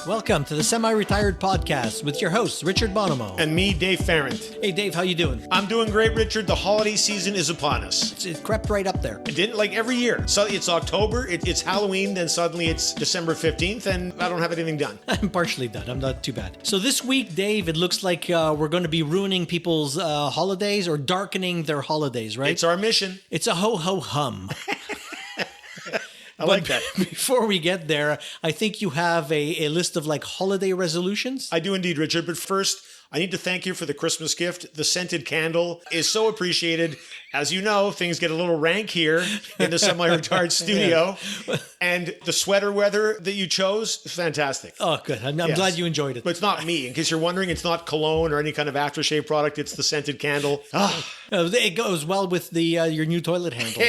Welcome to the Semi-Retired Podcast with your hosts, Richard Bonomo. And me, Dave Farrant. Hey, Dave, how you doing? I'm doing great, Richard. The holiday season is upon us. It crept right up there. It didn't, like every year. So it's October, it's Halloween, then suddenly it's December 15th, and I don't have anything done. I'm partially done. I'm not too bad. So this week, Dave, it looks like we're going to be ruining people's holidays or darkening their holidays, right? It's our mission. It's a ho-ho-hum. I like that. Before we get there, I think you have a list of like holiday resolutions. I do indeed, Richard. But first, I need to thank you for the Christmas gift. The scented candle is so appreciated. As you know, things get a little rank here in the semi-retired studio. Yeah. And the sweater weather that you chose is fantastic. Oh, good. I'm glad you enjoyed it. But it's not me. In case you're wondering, it's not cologne or any kind of aftershave product. It's the scented candle. It goes well with the your new toilet handle.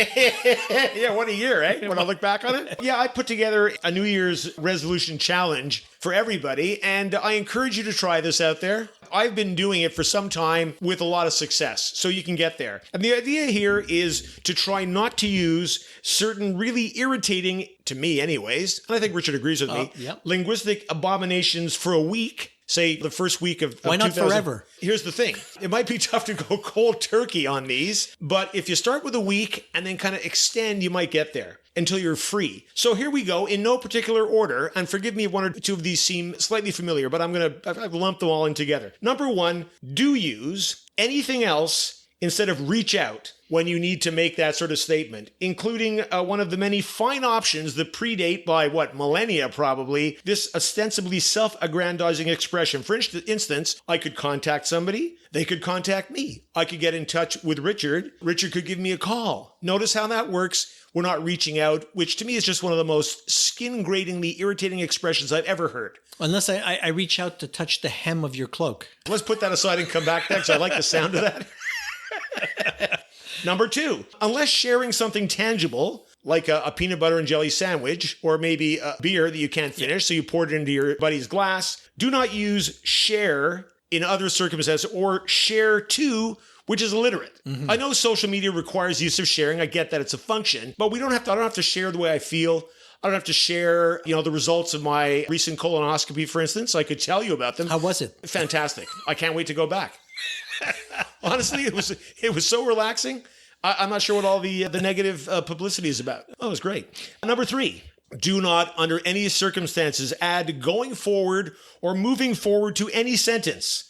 Yeah, what a year, eh? When I look back on it. Yeah, I put together a New Year's resolution challenge for everybody, and I encourage you to try this out there. I've been doing it for some time with a lot of success, so you can get there. And the idea here is to try not to use certain really irritating, to me anyways, and I think Richard agrees with me, linguistic abominations for a week. Say the first week of Why not 2000. forever? Here's the thing. It might be tough to go cold turkey on these, but if you start with a week and then kind of extend, you might get there until you're free. So here we go in no particular order. And forgive me if one or two of these seem slightly familiar, but I've lumped them all in together. Number one, do use anything else instead of reach out when you need to make that sort of statement, including one of the many fine options that predate by, millennia probably, this ostensibly self-aggrandizing expression. For instance, I could contact somebody. They could contact me. I could get in touch with Richard. Richard could give me a call. Notice how that works. We're not reaching out, which to me is just one of the most skin-gratingly irritating expressions I've ever heard. Unless I reach out to touch the hem of your cloak. Let's put that aside and come back next. I like the sound of that. Number two, unless sharing something tangible, like a peanut butter and jelly sandwich, or maybe a beer that you can't finish, so you poured it into your buddy's glass, do not use share in other circumstances or share to, which is illiterate. Mm-hmm. I know social media requires use of sharing. I get that it's a function, but I don't have to share the way I feel. I don't have to share, the results of my recent colonoscopy, for instance. I could tell you about them. How was it? Fantastic. I can't wait to go back. Honestly, it was so relaxing. I'm not sure what all the negative publicity is about. Oh, it was great. Number three, do not, under any circumstances, add going forward or moving forward to any sentence.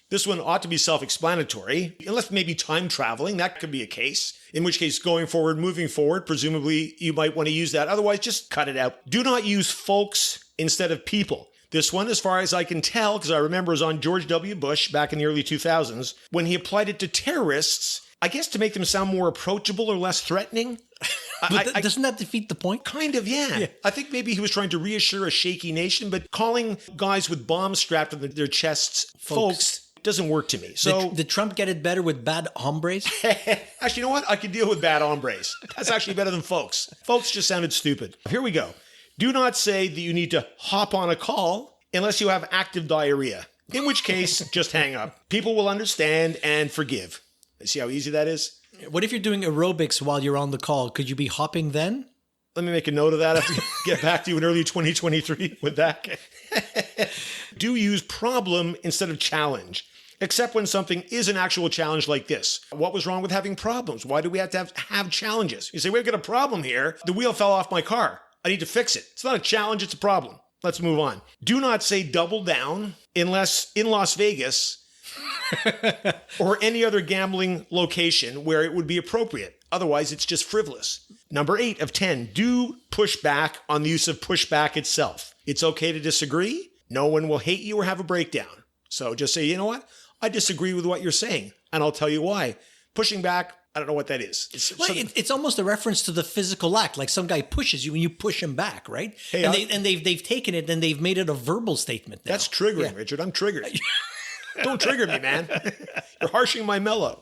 This one ought to be self-explanatory, unless maybe time traveling. That could be a case. In which case, going forward, moving forward, presumably you might want to use that. Otherwise, just cut it out. Do not use folks instead of people. This one, as far as I can tell, because I remember it was on George W. Bush back in the early 2000s, when he applied it to terrorists, I guess to make them sound more approachable or less threatening. Doesn't that defeat the point? Kind of, yeah. I think maybe he was trying to reassure a shaky nation, but calling guys with bombs strapped to their chests folks doesn't work to me. So did Trump get it better with bad hombres? Actually, you know what? I could deal with bad hombres. That's actually better than folks. Folks just sounded stupid. Here we go. Do not say that you need to hop on a call unless you have active diarrhea, in which case, just hang up. People will understand and forgive. See how easy that is? What if you're doing aerobics while you're on the call? Could you be hopping then? Let me make a note of that. I have to get back to you in early 2023 with that. Do use problem instead of challenge, except when something is an actual challenge like this. What was wrong with having problems? Why do we have to have challenges? You say, we've got a problem here. The wheel fell off my car. I need to fix it. It's not a challenge, it's a problem. Let's move on. Do not say double down unless in Las Vegas or any other gambling location where it would be appropriate. Otherwise, it's just frivolous. Number 8 of 10, do push back on the use of pushback itself. It's okay to disagree. No one will hate you or have a breakdown. So just say, you know what? I disagree with what you're saying, and I'll tell you why. Pushing back, I don't know what that is. It's almost a reference to the physical act, like some guy pushes you and you push him back, right? Hey, they've taken it and they've made it a verbal statement now. That's triggering, Richard. I'm triggered. Don't trigger me, man. You're harshing my mellow.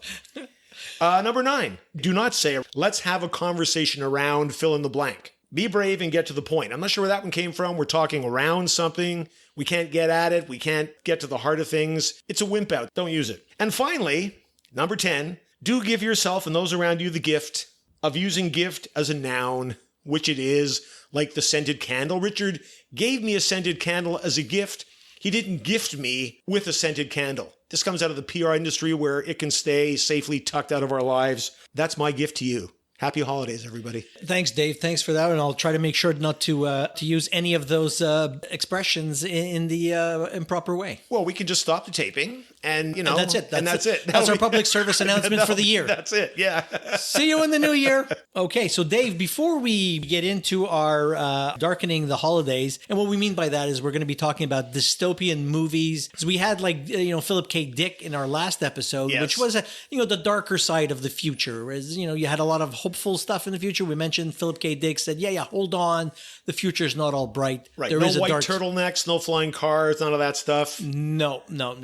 Number 9, do not say, let's have a conversation around fill in the blank. Be brave and get to the point. I'm not sure where that one came from. We're talking around something. We can't get at it. We can't get to the heart of things. It's a wimp out. Don't use it. And finally, number 10, do give yourself and those around you the gift of using gift as a noun, which it is, like the scented candle. Richard, gave me a scented candle as a gift. He didn't gift me with a scented candle. This comes out of the PR industry where it can stay safely tucked out of our lives. That's my gift to you. Happy holidays, everybody. Thanks, Dave. Thanks for that. And I'll try to make sure not to use any of those expressions in the improper way. Well, we can just stop the taping and, And that's it. That's it. That's our public service announcement for the year. That's it. Yeah. See you in the new year. Okay. So Dave, before we get into our darkening the holidays, and what we mean by that is we're going to be talking about dystopian movies. So we had Philip K. Dick in our last episode, Yes. which was, the darker side of the future. Whereas, you had a lot of hopeful stuff in the future. We mentioned Philip K. Dick said, hold on. The future's not all bright. Right. There no is a white dark turtlenecks, no flying cars, none of that stuff. No. No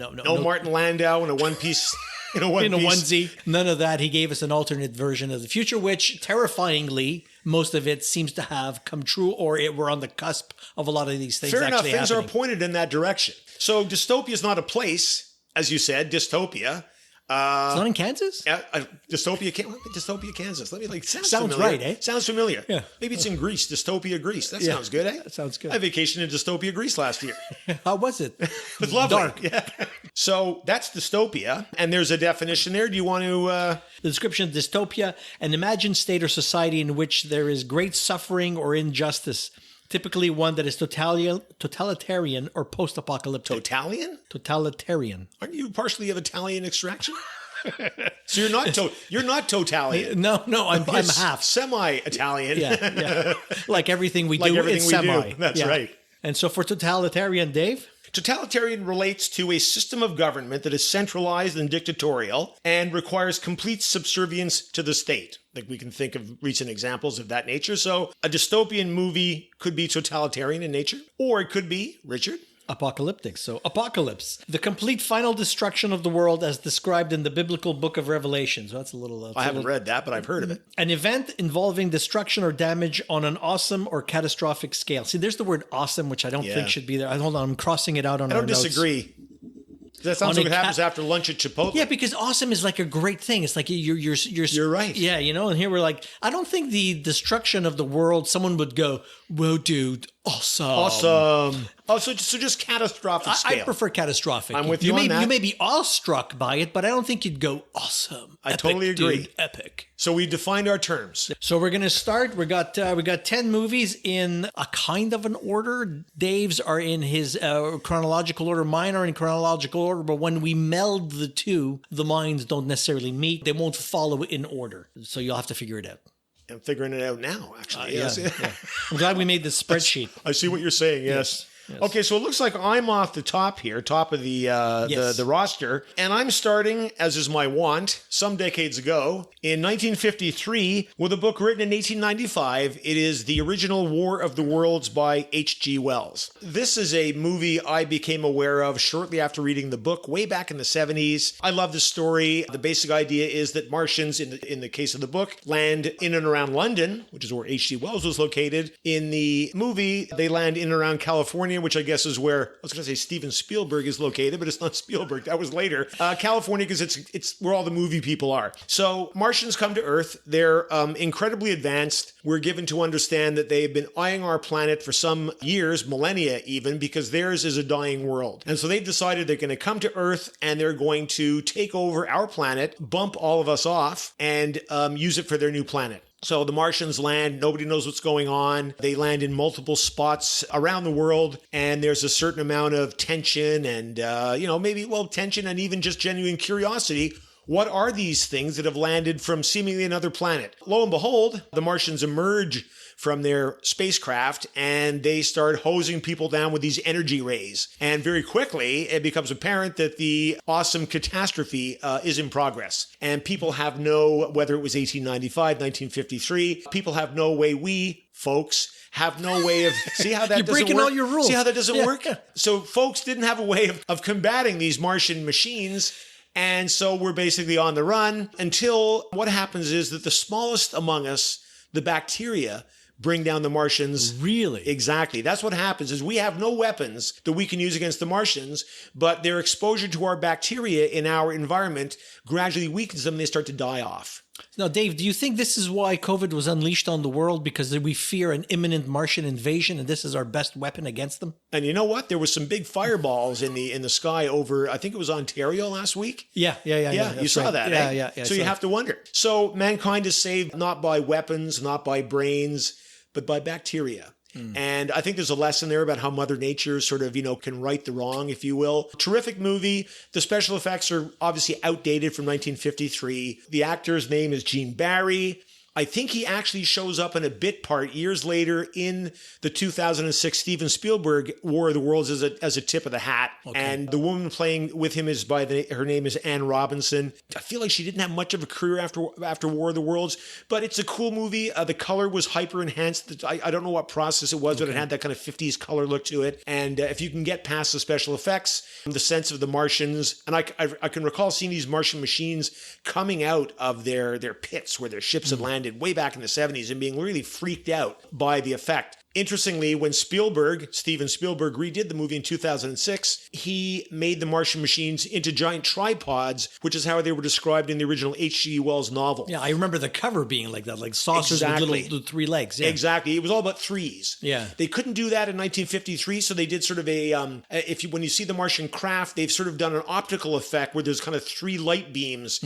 Martin Landau in a one-piece... In a onesie. None of that. He gave us an alternate version of the future, which terrifyingly, most of it seems to have come true, or we're on the cusp of a lot of these things. Fair enough. Actually Things happening. are pointed in that direction. So dystopia is not a place, as you said, dystopia. It's not in Kansas? Dystopia, Kansas. Let me sounds familiar. right, eh? Sounds familiar. Yeah. Maybe it's in Greece. Dystopia, Greece. That sounds good, eh? That sounds good. I vacationed in Dystopia, Greece last year. How was it? It was lovely. Dark. Yeah. So that's dystopia, and there's a definition there. Do you want to? The description of dystopia: an imagined state or society in which there is great suffering or injustice. Typically one that is totalitarian or post-apocalyptic. Totalitarian. Aren't you partially of Italian extraction? So you're not totalitarian. No, I'm half. Semi-Italian. Yeah. Like everything we do, everything it's we semi. do. That's right. And so for totalitarian, Dave? Totalitarian relates to a system of government that is centralized and dictatorial and requires complete subservience to the state. Like we can think of recent examples of that nature. So a dystopian movie could be totalitarian in nature, or it could be, Richard? Apocalyptic. So apocalypse, the complete final destruction of the world as described in the biblical book of Revelation. So that's a little... I haven't read that, but I've heard of it. An event involving destruction or damage on an awesome or catastrophic scale. See, there's the word awesome, which I don't think should be there. Hold on, I'm crossing it out on our notes. I don't disagree. That sounds like what happens after lunch at Chipotle. Yeah, because awesome is like a great thing. It's like you're right. Yeah, and here we're like, I don't think the destruction of the world, someone would go, whoa, dude, awesome. Oh, so just catastrophic scale. I prefer catastrophic. I'm with you on that. You may be awestruck by it, but I don't think you'd go awesome. I totally agree. Dude, epic. So we defined our terms. So we're going to start. We got 10 movies in a kind of an order. Dave's are in his chronological order. Mine are in chronological order, but when we meld the two, the minds don't necessarily meet. They won't follow in order. So you'll have to figure it out. I'm figuring it out now, actually. Yeah. I'm glad we made this spreadsheet. I see what you're saying, yes. Okay, so it looks like I'm off the top here, top of the roster, and I'm starting, as is my wont, some decades ago, in 1953, with a book written in 1895. It is The Original War of the Worlds by H.G. Wells. This is a movie I became aware of shortly after reading the book, way back in the 70s. I love the story. The basic idea is that Martians, in the case of the book, land in and around London, which is where H.G. Wells was located. In the movie, they land in and around California, which I guess is where, I was going to say Steven Spielberg is located, but it's not Spielberg. That was later. California, because it's where all the movie people are. So Martians come to Earth. They're incredibly advanced. We're given to understand that they've been eyeing our planet for some years, millennia even, because theirs is a dying world. And so they've decided they're going to come to Earth and they're going to take over our planet, bump all of us off, and use it for their new planet. So the Martians land, nobody knows what's going on. They land in multiple spots around the world, and there's a certain amount of tension and, tension and even just genuine curiosity. What are these things that have landed from seemingly another planet? Lo and behold, the Martians emerge from their spacecraft and they start hosing people down with these energy rays. And very quickly, it becomes apparent that the awesome catastrophe is in progress. And people have whether it was 1895, 1953, people have no way, we folks have no way of, see how that You're doesn't breaking work? all your rules. See how that doesn't work? Yeah. So folks didn't have a way of combating these Martian machines. And so we're basically on the run until what happens is that the smallest among us, the bacteria, bring down the Martians. Really? Exactly. That's what happens is we have no weapons that we can use against the Martians, but their exposure to our bacteria in our environment gradually weakens them and they start to die off. Now, Dave, do you think this is why COVID was unleashed on the world? Because we fear an imminent Martian invasion, and this is our best weapon against them? And you know what? There was some big fireballs in the sky over, I think it was Ontario last week. Yeah. You saw that, eh? Yeah. So you have to wonder. So mankind is saved not by weapons, not by brains, but by bacteria. And I think there's a lesson there about how Mother Nature sort of, can right the wrong, if you will. Terrific movie. The special effects are obviously outdated from 1953. The actor's name is Gene Barry. I think he actually shows up in a bit part years later in the 2006 Steven Spielberg War of the Worlds as a tip of the hat. Okay. And the woman playing with him is her name is Anne Robinson. I feel like she didn't have much of a career after War of the Worlds, but it's a cool movie. The color was hyper enhanced. I don't know what process it was, but it had that kind of 50s color look to it. And if you can get past the special effects, the sense of the Martians, and I can recall seeing these Martian machines coming out of their pits where their ships had landed way back in the 70s and being really freaked out by the effect. Interestingly, when Steven Spielberg redid the movie in 2006, he made the Martian machines into giant tripods, which is how they were described in the original H.G. Wells novel. Yeah, I remember the cover being like that, like saucers with little 3 legs. Yeah. Exactly. It was all about threes. Yeah. They couldn't do that in 1953, so they did sort of when you see the Martian craft, they've sort of done an optical effect where there's kind of 3 light beams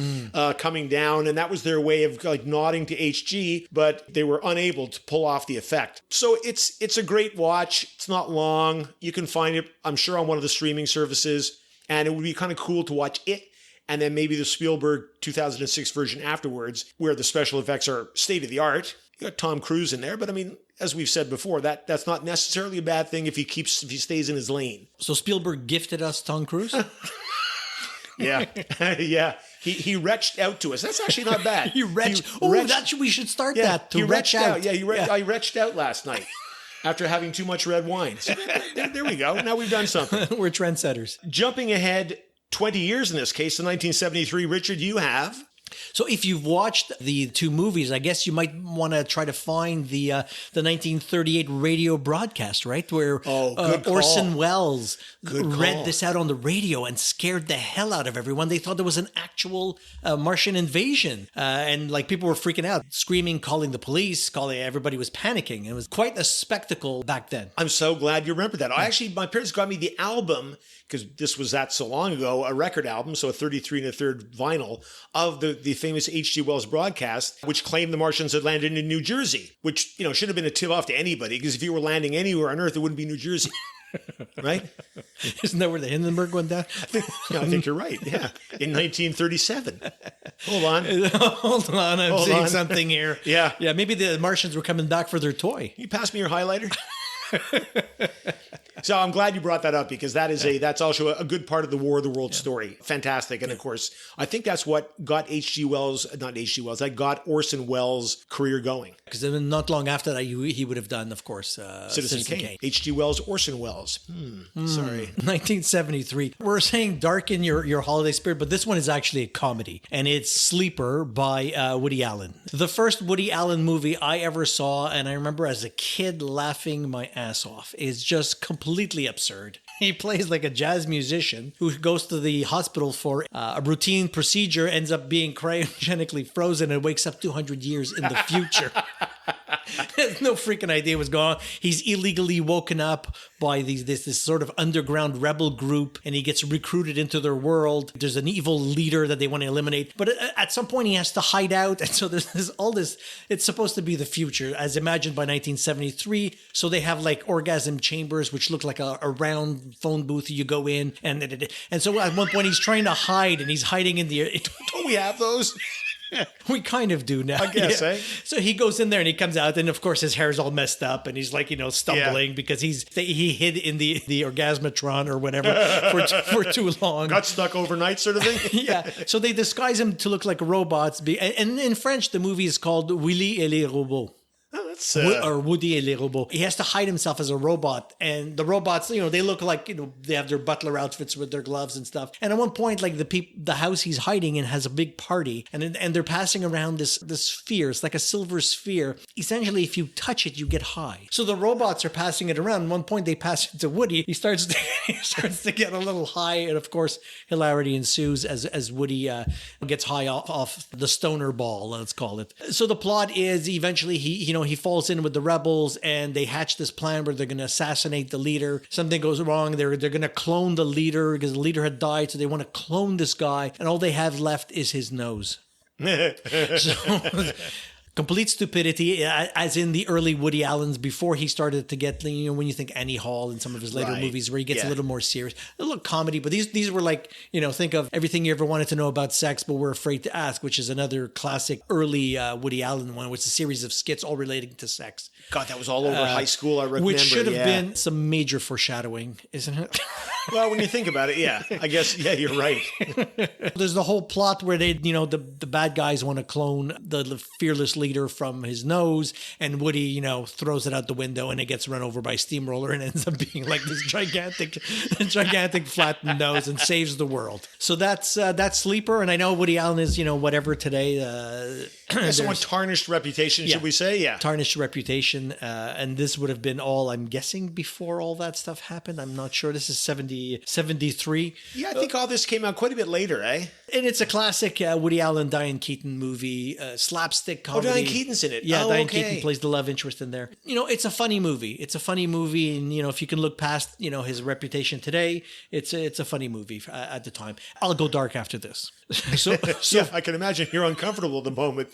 coming down, and that was their way of like nodding to H.G., but they were unable to pull off the effect. So it's a great watch. It's not long. You can find it, I'm sure, on one of the streaming services. And it would be kind of cool to watch it and then maybe the Spielberg 2006 version afterwards, where the special effects are state of the art. You got Tom Cruise in there, but I mean, as we've said before, that's not necessarily a bad thing if he stays in his lane. So Spielberg gifted us Tom Cruise? Yeah. Yeah. He retched out to us. That's actually not bad. We should start that. To retch out. Yeah, I retched out last night after having too much red wine. So there we go. Now we've done something. We're trendsetters. Jumping ahead 20 years in this case, in 1973, Richard, you have... So if you've watched the 2 movies, I guess you might want to try to find the 1938 radio broadcast, right? Where Orson Welles read this out on the radio and scared the hell out of everyone. They thought there was an actual Martian invasion. And like people were freaking out, screaming, calling the police, everybody was panicking. It was quite a spectacle back then. I'm so glad you remember that. My parents got me the album, because this was that so long ago, a record album, so a 33 1/3 vinyl of the famous H.G. Wells broadcast, which claimed the Martians had landed in New Jersey, which, should have been a tip off to anybody, because if you were landing anywhere on Earth, it wouldn't be New Jersey. Right? Isn't that where the Hindenburg went down? I think you're right. Yeah. In 1937. Hold on. I'm seeing something here. Yeah. Yeah. Maybe the Martians were coming back for their toy. Can you pass me your highlighter? So I'm glad you brought that up, because that's also a good part of the War of the Worlds story. Fantastic. And of course, I think that's what got that got Orson Welles' career going. Because not long after that, he would have done, of course, Citizen Kane. H.G. Wells, Orson Welles. Sorry. 1973. We're saying darken your holiday spirit, but this one is actually a comedy. And it's Sleeper by Woody Allen. The first Woody Allen movie I ever saw, and I remember as a kid laughing my ass off, is just completely absurd. He plays like a jazz musician who goes to the hospital for a routine procedure, ends up being cryogenically frozen, and wakes up 200 years in the future. Has no freaking idea what's going on. He's illegally woken up by this sort of underground rebel group, and he gets recruited into their world. There's an evil leader that they want to eliminate, but at some point he has to hide out, and so there's all this. It's supposed to be the future as imagined by 1973. So they have like orgasm chambers, which look like a round phone booth you go in, and so at one point he's trying to hide, and he's hiding in the. Don't we have those? We kind of do now. I guess, eh? So he goes in there and he comes out, and of course his hair's all messed up, and he's like, stumbling because he hid in the orgasmatron or whatever for too long. Got stuck overnight, sort of thing. Yeah. So they disguise him to look like robots. And in French, the movie is called Willy et les robots. Oh, That's Or Woody et les robots. He has to hide himself as a robot, and the robots, they look like, they have their butler outfits with their gloves and stuff. And at one point, like the house he's hiding in has a big party, and they're passing around this sphere. It's like a silver sphere. Essentially, if you touch it, you get high. So the robots are passing it around. At one point, they pass it to Woody. He starts to get a little high, and of course, hilarity ensues as Woody gets high off the stoner ball, let's call it. So the plot is eventually he falls in with the rebels, and they hatch this plan where they're going to assassinate the leader. Something goes wrong. They're going to clone the leader because the leader had died, so they want to clone this guy, and all they have left is his nose. So, complete stupidity, as in the early Woody Allens before he started to get, when you think Annie Hall and some of his later movies where he gets a little more serious, a little comedy. But these were like, think of Everything You Ever Wanted to Know About Sex, But We're Afraid to Ask, which is another classic early Woody Allen one, which is a series of skits all relating to sex. God, that was all over high school, I remember. Which should have been some major foreshadowing, isn't it? Well, when you think about it, yeah. I guess, yeah, you're right. There's the whole plot where they, the bad guys want to clone the fearless leader from his nose, and Woody, throws it out the window, and it gets run over by a steamroller and ends up being like this gigantic flattened nose, and saves the world. So that's Sleeper, and I know Woody Allen is, whatever today. Somewhat tarnished reputation, should we say? Yeah. Tarnished reputation. And this would have been all, I'm guessing, before all that stuff happened. I'm not sure. This is 73. Yeah, I think all this came out quite a bit later, eh? And it's a classic Woody Allen, Diane Keaton movie, slapstick comedy. Oh, Diane Keaton's in it. Yeah, Diane Keaton plays the love interest in there. It's a funny movie. And, if you can look past, his reputation today, it's a funny movie at the time. I'll go dark after this. So yeah, I can imagine you're uncomfortable at the moment.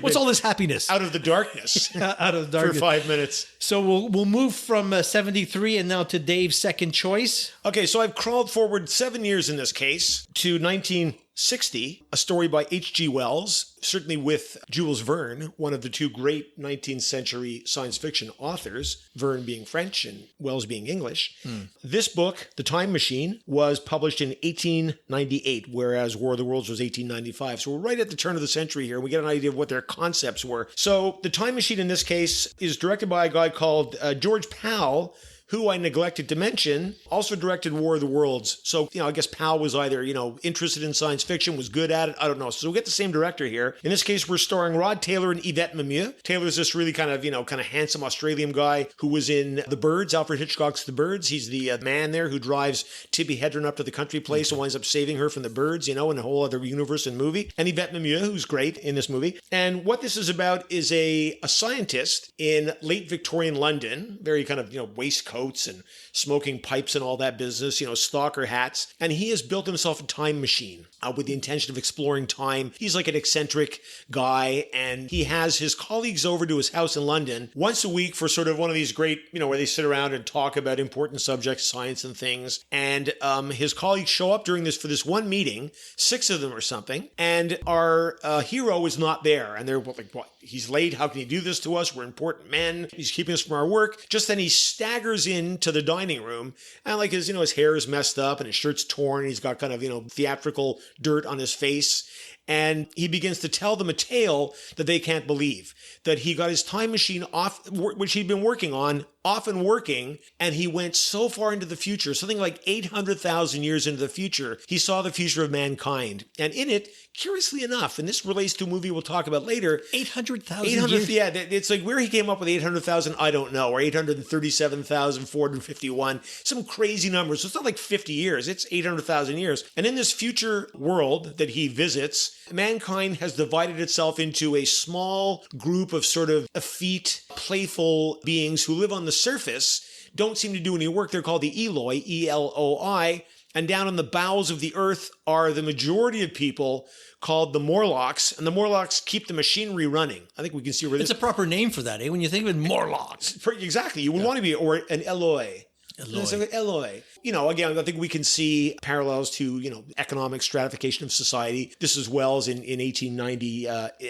What's all this happiness? Out of the darkness. Out of the darkness. For 5 minutes. So we'll move from 73 and now to Dave's second choice. Okay, so I've crawled forward 7 years in this case to 1960, a story by H.G. Wells, certainly with Jules Verne, one of the two great 19th century science fiction authors, Verne being French and Wells being English. This book, The Time Machine, was published in 1898, whereas War of the Worlds was 1895. So we're right at the turn of the century here. We get an idea of what their concepts were. So The Time Machine in this case is directed by a guy called George Powell, who I neglected to mention, also directed War of the Worlds. So, I guess Powell was either, interested in science fiction, was good at it. I don't know. So we get the same director here. In this case, we're starring Rod Taylor and Yvette Mimieux. Taylor's this really kind of handsome Australian guy who was in The Birds, Alfred Hitchcock's The Birds. He's the man there who drives Tippi Hedren up to the country place and winds up saving her from the birds, in a whole other universe and movie. And Yvette Mimieux, who's great in this movie. And what this is about is a scientist in late Victorian London, very kind of, waistcoats and smoking pipes and all that business, stalker hats. And he has built himself a time machine with the intention of exploring time. He's like an eccentric guy, and he has his colleagues over to his house in London once a week for sort of one of these great, where they sit around and talk about important subjects, science and things. And his colleagues show up for this one meeting, 6 of them or something, and our hero is not there. And they're like, what? He's late. How can he do this to us? We're important men. He's keeping us from our work. Just then he staggers into the dining room, and like his hair is messed up and his shirt's torn, and he's got kind of, theatrical dirt on his face. And he begins to tell them a tale that they can't believe, that he got his time machine off, which he'd been working on, often working, and he went so far into the future, something like 800,000 years into the future, he saw the future of mankind. And in it, curiously enough, and this relates to a movie we'll talk about later, 800,000 years? Yeah, it's like where he came up with 800,000, I don't know, or 837,451, some crazy numbers. So it's not like 50 years, it's 800,000 years. And in this future world that he visits, mankind has divided itself into a small group of sort of effete, playful beings who live on the surface, don't seem to do any work. They're called the Eloi, E-L-O-I. And down in the bowels of the earth are the majority of people called the Morlocks. And the Morlocks keep the machinery running. I think we can see where this... It's a proper name for that, eh? When you think of it, Morlocks. Exactly. You would want to be, or an Eloi. Eloi. Again, I think we can see parallels to, economic stratification of society. This is Wells in 1890,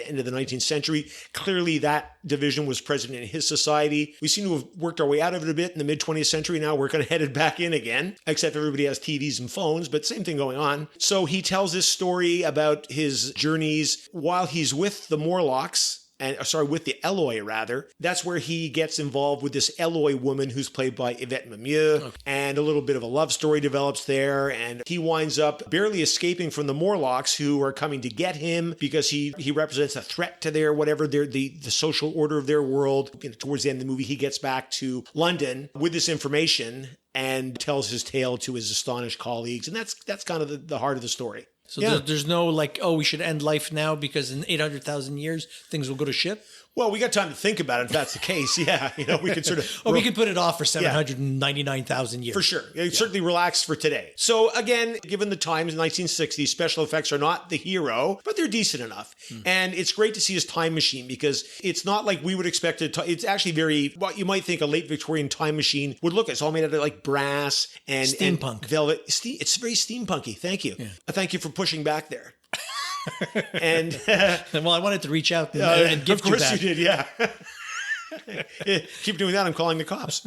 into the 19th century. Clearly, that division was present in his society. We seem to have worked our way out of it a bit in the mid-20th century. Now we're kind of headed back in again, except everybody has TVs and phones, but same thing going on. So he tells this story about his journeys while he's with the Morlocks. with the Eloi rather. That's where he gets involved with this Eloi woman who's played by Yvette Mimieux, and a little bit of a love story develops there, and he winds up barely escaping from the Morlocks, who are coming to get him because he represents a threat to their whatever the social order of their world. Towards the end of the movie, he gets back to London with this information and tells his tale to his astonished colleagues, and that's kind of the heart of the story. So there's no like, oh, we should end life now because in 800,000 years things will go to shit. Well, we got time to think about it if that's the case. Yeah, we could sort of... we could put it off for 799,000 years. For sure. Certainly relaxed for today. So again, given the times in 1960, special effects are not the hero, but they're decent enough. And it's great to see his time machine because it's not like we would expect it to... It's actually very... What you might think a late Victorian time machine would look at. It's all made out of like brass and... Steampunk. And velvet. It's very steampunky. Thank you. Yeah. Thank you for pushing back there. And well, I wanted to reach out and give you that. Of course you did, yeah. Keep doing that, I'm calling the cops.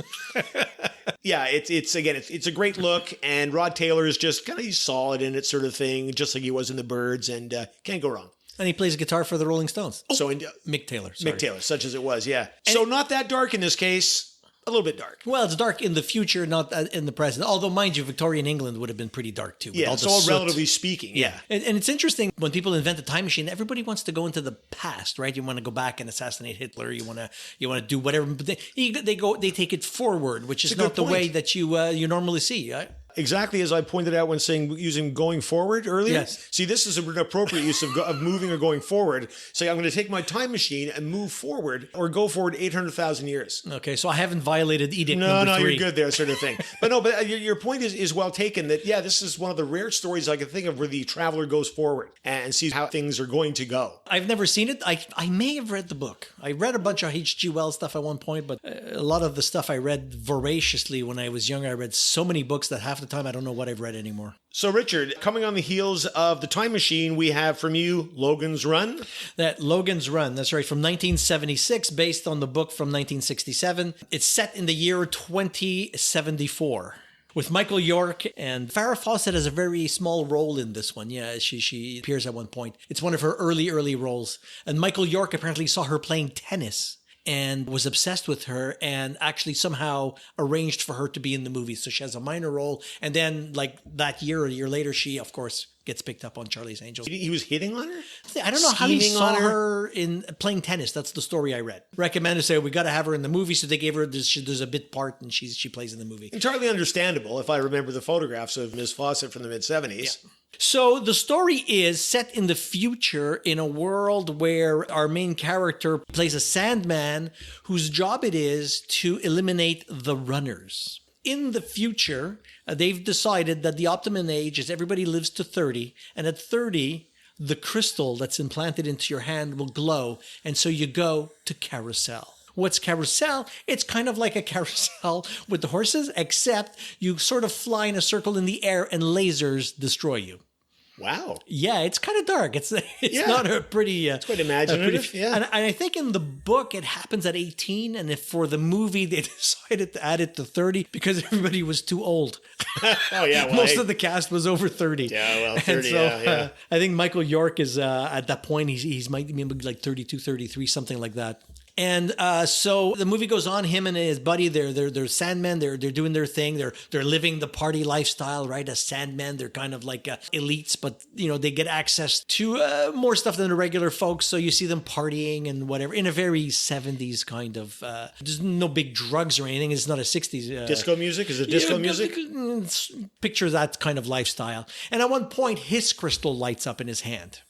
Yeah, it's a great look, and Rod Taylor is just kind of solid in it, sort of thing, just like he was in The Birds, and can't go wrong. And he plays guitar for the Rolling Stones. So Mick Taylor. Sorry. Mick Taylor, such as it was, yeah. So not that dark in this case. A little bit dark. Well, it's dark in the future, not in the present. Although, mind you, Victorian England would have been pretty dark too. Yeah, it's all relatively speaking. Yeah. And it's interesting when people invent the time machine, everybody wants to go into the past, right? You want to go back and assassinate Hitler. You want to do whatever. But they take it forward, which is not the way that you normally see. Right? Exactly as I pointed out when using going forward earlier. Yes. See, this is an appropriate use of moving or going forward. Say, I'm going to take my time machine and move forward or go forward 800,000 years. Okay, so I haven't violated edict number 3. No, you're good there, sort of thing. But your point is well taken that, yeah, this is one of the rare stories I can think of where the traveler goes forward and sees how things are going to go. I've never seen it. I may have read the book. I read a bunch of H.G. Wells stuff at one point, but a lot of the stuff I read voraciously when I was younger. I read so many books that half the time I don't know what I've read anymore. So, Richard, coming on the heels of The Time Machine, we have from you Logan's Run. That Logan's Run, that's right, from 1976, based on the book from 1967. It's set in the year 2074. With Michael York, and Farrah Fawcett has a very small role in this one. Yeah, she appears at one point. It's one of her early roles. And Michael York apparently saw her playing tennis and was obsessed with her and actually somehow arranged for her to be in the movie. So she has a minor role. And then like that year or a year later, she, of course, gets picked up on Charlie's Angels. He was hitting on her? I don't know how he saw her in playing tennis. That's the story I read. Recommended, say, we got to have her in the movie. So they gave her, there's a bit part and she plays in the movie. Entirely understandable if I remember the photographs of Ms. Fawcett from the mid-70s. Yeah. So the story is set in the future in a world where our main character plays a Sandman whose job it is to eliminate the runners. In the future, they've decided that the optimum age is everybody lives to 30. And at 30, the crystal that's implanted into your hand will glow. And so you go to Carousel. What's Carousel? It's kind of like a carousel with the horses, except you sort of fly in a circle in the air and lasers destroy you. Wow. Yeah, it's kind of dark. It's not a pretty... it's quite imaginative, yeah. And I think in the book it happens at 18, and if for the movie they decided to add it to 30 because everybody was too old. Oh, yeah. Well, Most of the cast was over 30. Yeah, well, 30, so, yeah. I think Michael York is, at that point, he's might be like 32, 33, something like that. And so the movie goes on. Him and his buddy, they're Sandmen. They're doing their thing. They're living the party lifestyle, right? As Sandmen, they're kind of like elites, but they get access to more stuff than the regular folks. So you see them partying and whatever in a very 70s kind of. There's no big drugs or anything. It's not a 60s disco music. Is it disco music? Picture that kind of lifestyle. And at one point, his crystal lights up in his hand.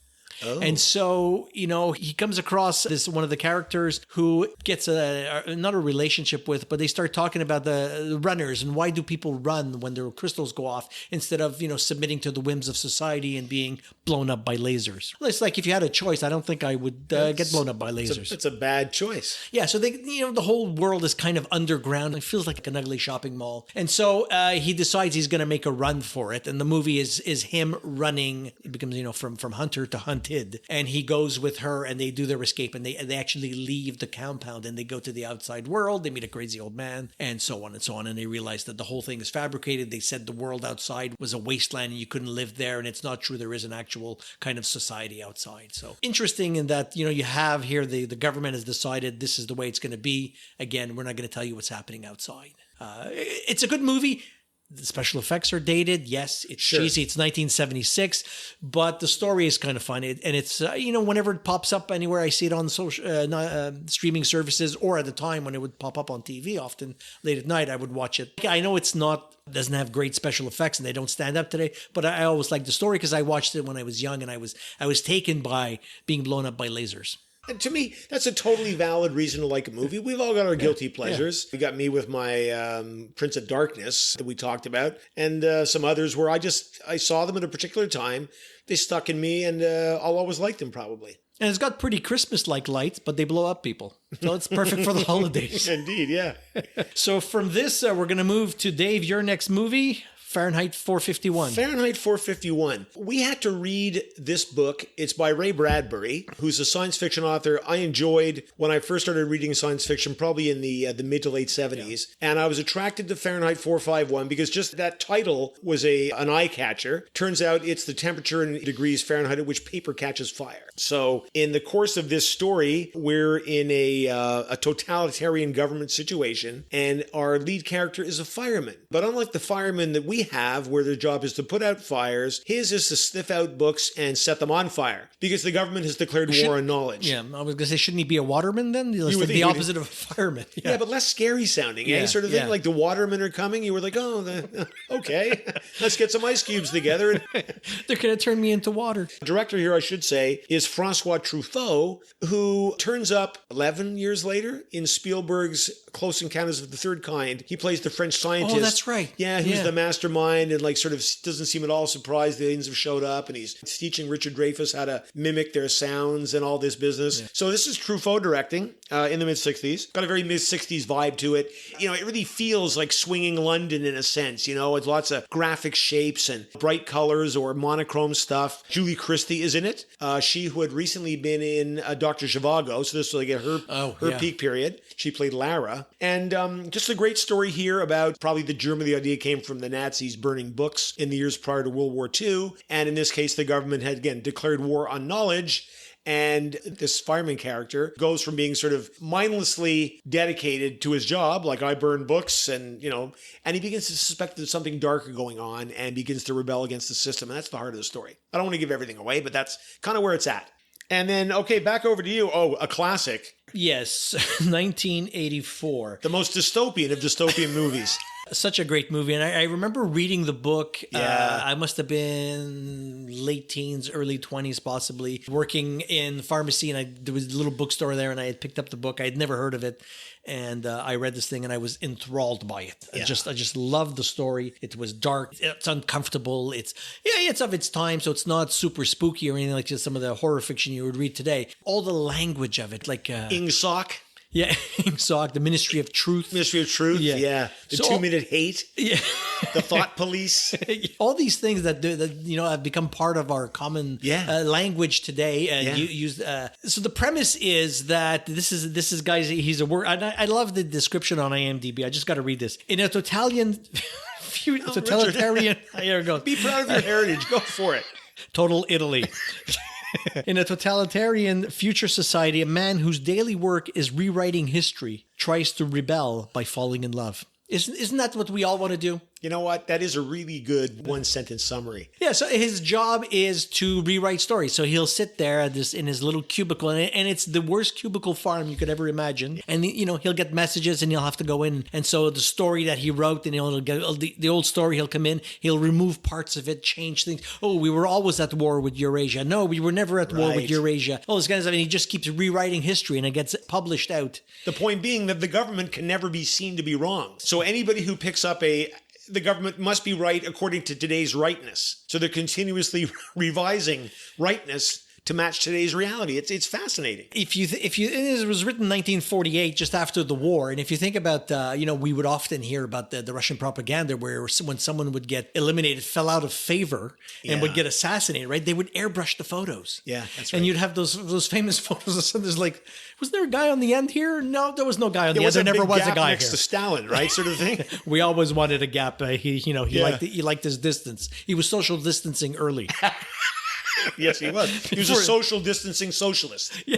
Oh. And so, he comes across one of the characters who gets not a relationship with, but they start talking about the runners and why do people run when their crystals go off instead of, submitting to the whims of society and being blown up by lasers. Well, it's like if you had a choice, I don't think I would get blown up by lasers. It's a bad choice. Yeah. So the whole world is kind of underground. It feels like an ugly shopping mall. And so he decides he's going to make a run for it. And the movie is him running. It becomes, from hunter to hunted. wanted. And he goes with her and they do their escape and they actually leave the compound and they go to the outside world. They meet a crazy old man and so on and so on. And they realize that the whole thing is fabricated. They said the world outside was a wasteland and you couldn't live there. And it's not true. There is an actual kind of society outside. So interesting in that, you have here the government has decided this is the way it's going to be. Again, we're not going to tell you what's happening outside. It's a good movie. The special effects are dated. Yes, it's cheesy. It's 1976, but the story is kind of fun. And it's, whenever it pops up anywhere, I see it on social streaming services, or at the time when it would pop up on TV, often late at night, I would watch it. I know doesn't have great special effects and they don't stand up today, but I always liked the story because I watched it when I was young and I was taken by being blown up by lasers. And to me, that's a totally valid reason to like a movie. We've all got our guilty pleasures. You got me with my Prince of Darkness that we talked about, and some others where I saw them at a particular time. They stuck in me, and I'll always like them probably. And it's got pretty Christmas-like lights, but they blow up people. So it's perfect for the holidays. Indeed, yeah. So from this, we're going to move to Dave, your next movie. Fahrenheit 451. Fahrenheit 451. We had to read this book. It's by Ray Bradbury, who's a science fiction author I enjoyed when I first started reading science fiction, probably in the mid to late 70s. Yeah. And I was attracted to Fahrenheit 451 because just that title was an eye catcher. Turns out it's the temperature in degrees Fahrenheit at which paper catches fire. So in the course of this story, we're in a totalitarian government situation, and our lead character is a fireman. But unlike the firemen that we have, where their job is to put out fires, his is to sniff out books and set them on fire because the government has declared war on knowledge. Yeah, I was going to say, shouldn't he be a waterman then? Like the opposite of a fireman. Yeah, but less scary sounding, sort of thing. Yeah. Like the watermen are coming, you were like, okay, let's get some ice cubes together. They're going to turn me into water. The director here, I should say, is Francois Truffaut, who turns up 11 years later in Spielberg's Close Encounters of the Third Kind. He plays the French scientist. Oh, that's right. Yeah, who's the mastermind and sort of doesn't seem at all surprised the aliens have showed up, and he's teaching Richard Dreyfuss how to mimic their sounds and all this business. Yeah. So this is Truffaut directing in the mid-60s. Got a very mid-60s vibe to it. It really feels like swinging London in a sense. It's lots of graphic shapes and bright colors or monochrome stuff. Julie Christie is in it. She who had recently been in Dr. Zhivago, so this was her peak period. She played Lara. And just a great story here about probably the germ of the idea came from the Nazis burning books in the years prior to World War II. And in this case, the government had, again, declared war on knowledge. And this fireman character goes from being sort of mindlessly dedicated to his job, like I burn books, and he begins to suspect there's something darker going on and begins to rebel against the system. And that's the heart of the story. I don't want to give everything away, but that's kind of where it's at. And then, okay, back over to you. Oh, a classic. Yes, 1984. The most dystopian of dystopian movies. Such a great movie. And I remember reading the book. Yeah. I must have been late teens, early 20s, possibly, working in pharmacy. And there was a little bookstore there, and I had picked up the book. I had never heard of it. And I read this thing and I was enthralled by it. Yeah. I just loved the story. It was dark. It's uncomfortable. It's of its time. So it's not super spooky or anything like just some of the horror fiction you would read today. All the language of it, like Ingsoc. Yeah, Ingsoc, the Ministry of Truth. Ministry of Truth, yeah. The 2-minute hate. Yeah. The thought police. All these things that have become part of our common language today. So the premise is that this is guys. He's a word. I love the description on IMDb. I just got to read this. In a totalitarian. Here it goes. Be proud of your heritage. Go for it. Total Italy. In a totalitarian future society, a man whose daily work is rewriting history tries to rebel by falling in love. Isn't that what we all want to do? You know what? That is a really good one-sentence summary. Yeah, so his job is to rewrite stories. So he'll sit there in his little cubicle, and it's the worst cubicle farm you could ever imagine. And, he'll get messages, and he'll have to go in. And so the story that he wrote, and he'll get the old story, he'll come in, he'll remove parts of it, change things. Oh, we were always at war with Eurasia. No, we were never at war with Eurasia. Oh, this kind of stuff. And he just keeps rewriting history, and it gets published out. The point being that the government can never be seen to be wrong. So anybody who picks up the government must be right according to today's rightness. So they're continuously revising rightness to match today's reality. It's fascinating. It was written in 1948, just after the war, and if you think about, we would often hear about the Russian propaganda where when someone would get eliminated, fell out of favor, and would get assassinated, right? They would airbrush the photos. Yeah, that's right. And you'd have those famous photos of something. There's like, was there a guy on the end here? No, there was no guy on the end. There never was a guy next here. to Stalin, right? Sort of thing. We always wanted a gap. He liked his distance. He was social distancing early. Yes, he was. He was a social distancing socialist. Yeah.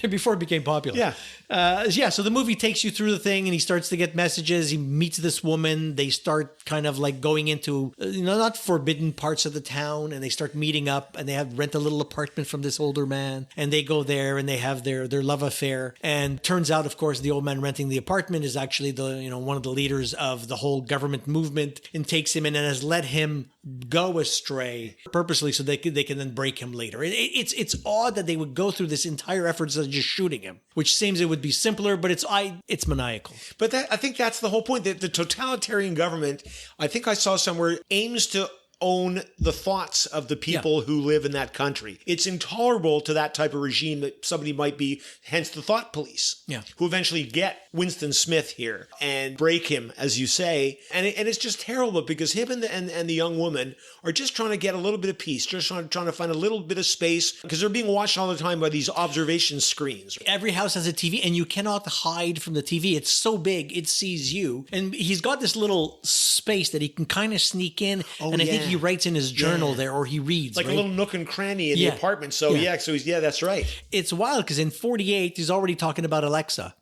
Before it became popular. So the movie takes you through the thing, and he starts to get messages. He meets this woman. They start kind of like going into, not forbidden parts of the town, and they start meeting up, and they rent a little apartment from this older man, and they go there and they have their love affair. And turns out, of course, the old man renting the apartment is actually one of the leaders of the whole government movement, and takes him in and has let him go astray purposely so they can then break him later. It's odd that they would go through this entire effort of just shooting him, which seems it would be simpler, but it's maniacal. But I think that's the whole point. That the totalitarian government, I think I saw somewhere, aims to own the thoughts of the people who live in that country. It's intolerable to that type of regime that somebody might be, hence the thought police, who eventually get Winston Smith here and break him, as you say. And it's just terrible because him and the young woman are just trying to get a little bit of peace, just trying to find a little bit of space, because they're being watched all the time by these observation screens. Every house has a TV, and you cannot hide from the TV. It's so big, it sees you. And he's got this little space that he can kind of sneak in, I think he writes in his journal there, or he reads. Like a little nook and cranny in the apartment. So that's right. It's wild, because in 48, he's already talking about Alexa.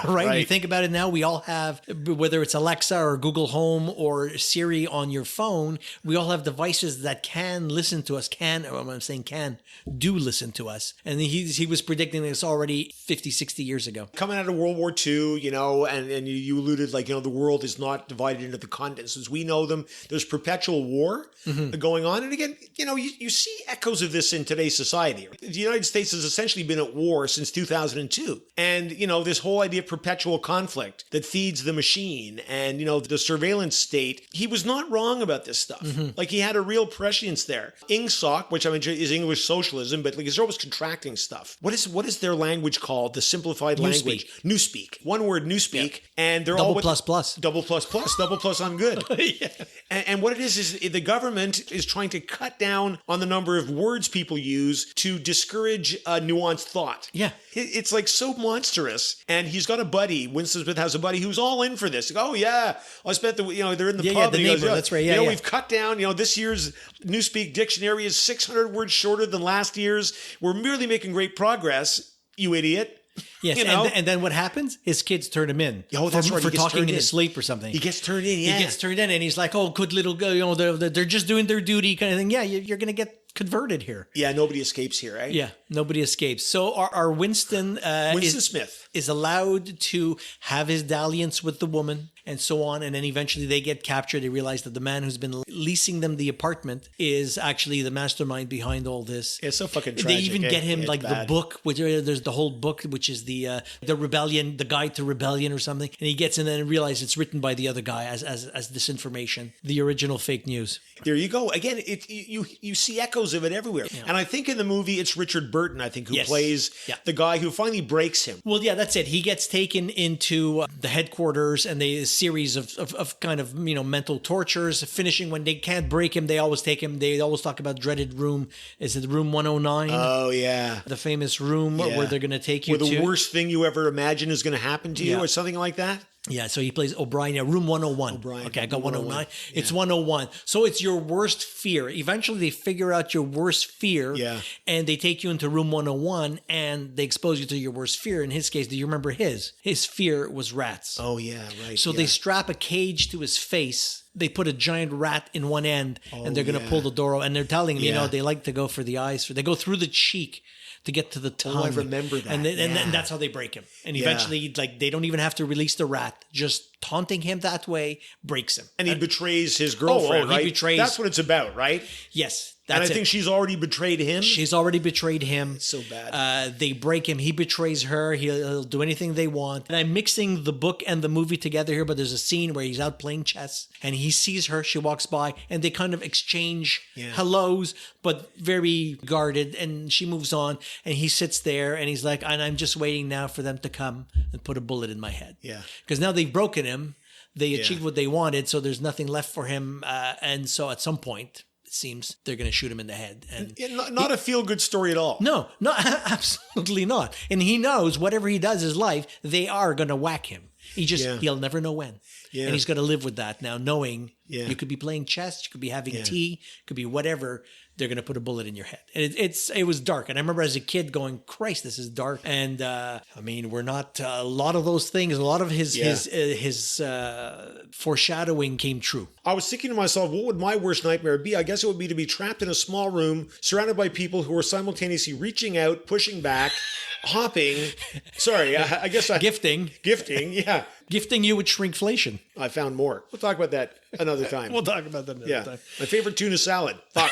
Right? You think about it now, we all have, whether it's Alexa or Google Home or Siri on your phone, we all have devices that can listen to us, do listen to us. And he was predicting this already 50, 60 years ago. Coming out of World War II, and you alluded, the world is not divided into the continents as we know them. There's perpetual war going on. And again, you see echoes of this in today's society. The United States has essentially been at war since 2002. And, this whole idea of perpetual conflict that feeds the machine and, the surveillance state, he was not wrong about this stuff. He had a real prescience there. Ingsoc, which is English socialism, but he's always contracting stuff. What is their language called? The simplified language? Newspeak. One word, Newspeak. And they're all... Double plus. Double plus, I'm good. And what it is the government is trying to cut down on the number of words people use to discourage nuanced thought. Yeah. It's so monstrous. And he's got a buddy. Winston Smith has a buddy who's all in for this. I spent they're in the pub. The neighbor, that's right. We've cut down, this year's Newspeak dictionary is 600 words shorter than last year's. We're merely making great progress, you idiot. Yes, and then what happens? His kids turn him in. Oh, that's right. For talking in his sleep or something. He gets turned in, He gets turned in, and he's like, oh, good little girl, they're just doing their duty kind of thing. Yeah, you're going to get converted here. Yeah, nobody escapes here, right? Yeah, nobody escapes. So our Winston Smith is allowed to have his dalliance with the woman and so on, and then eventually they get captured. They realize that the man who's been leasing them the apartment is actually the mastermind behind all this. It's so fucking tragic. They even get him the book, which there's the whole book, which is the rebellion, the guide to rebellion or something, and he gets in there and realizes it's written by the other guy as disinformation, the original fake news. There you go. Again, you see echoes of it everywhere. Yeah. And I think in the movie it's Richard Burton, who plays the guy who finally breaks him. Well, yeah, that's it. He gets taken into the headquarters, and they series of kind of mental tortures. Finishing when they can't break him, they always take him. They always talk about dreaded room. Is it room 109? Oh yeah, the famous room where they're going to take you. Where the worst thing you ever imagine is going to happen to you, or something like that. Yeah, so he plays O'Brien. Yeah, room 101. O'Brien. Okay, I got 109. Yeah. It's 101. So it's your worst fear. Eventually, they figure out your worst fear, and they take you into room 101, and they expose you to your worst fear. In his case, do you remember his? His fear was rats. Oh, yeah, right. So they strap a cage to his face. They put a giant rat in one end, and they're going to pull the door, and they're telling him, they like to go for the eyes. They go through the cheek to get to the tongue. Oh, I remember that. And that's how they break him. And eventually, they don't even have to release the rat. Just taunting him that way, breaks him. And he betrays his girlfriend, right? He betrays. That's what it's about, right? Yes. And That's I think she's already betrayed him. She's already betrayed him. It's so bad. They break him. He betrays her. He'll do anything they want. And I'm mixing the book and the movie together here, but there's a scene where he's out playing chess and he sees her. She walks by and they kind of exchange hellos, but very guarded. And she moves on and he sits there and he's like, and I'm just waiting now for them to come and put a bullet in my head. Yeah. Because now they've broken him. They achieved what they wanted, so there's nothing left for him. And so at some point, it seems they're going to shoot him in the head. And not a feel-good story at all. No, absolutely not. And he knows whatever he does in his life, they are going to whack him. He'll never know when. Yeah. And he's going to live with that now, knowing you could be playing chess, you could be having tea, could be whatever. They're going to put a bullet in your head. And it was dark. And I remember as a kid going, Christ, this is dark. And I mean, we're not, a lot of those things, a lot of his foreshadowing came true. I was thinking to myself, what would my worst nightmare be? I guess it would be to be trapped in a small room, surrounded by people who are simultaneously reaching out, pushing back, hopping. Sorry, I guess Gifting, yeah. Gifting you with shrinkflation. I found more. We'll talk about that another time. We'll talk about that another time. My favorite tuna salad. Fuck.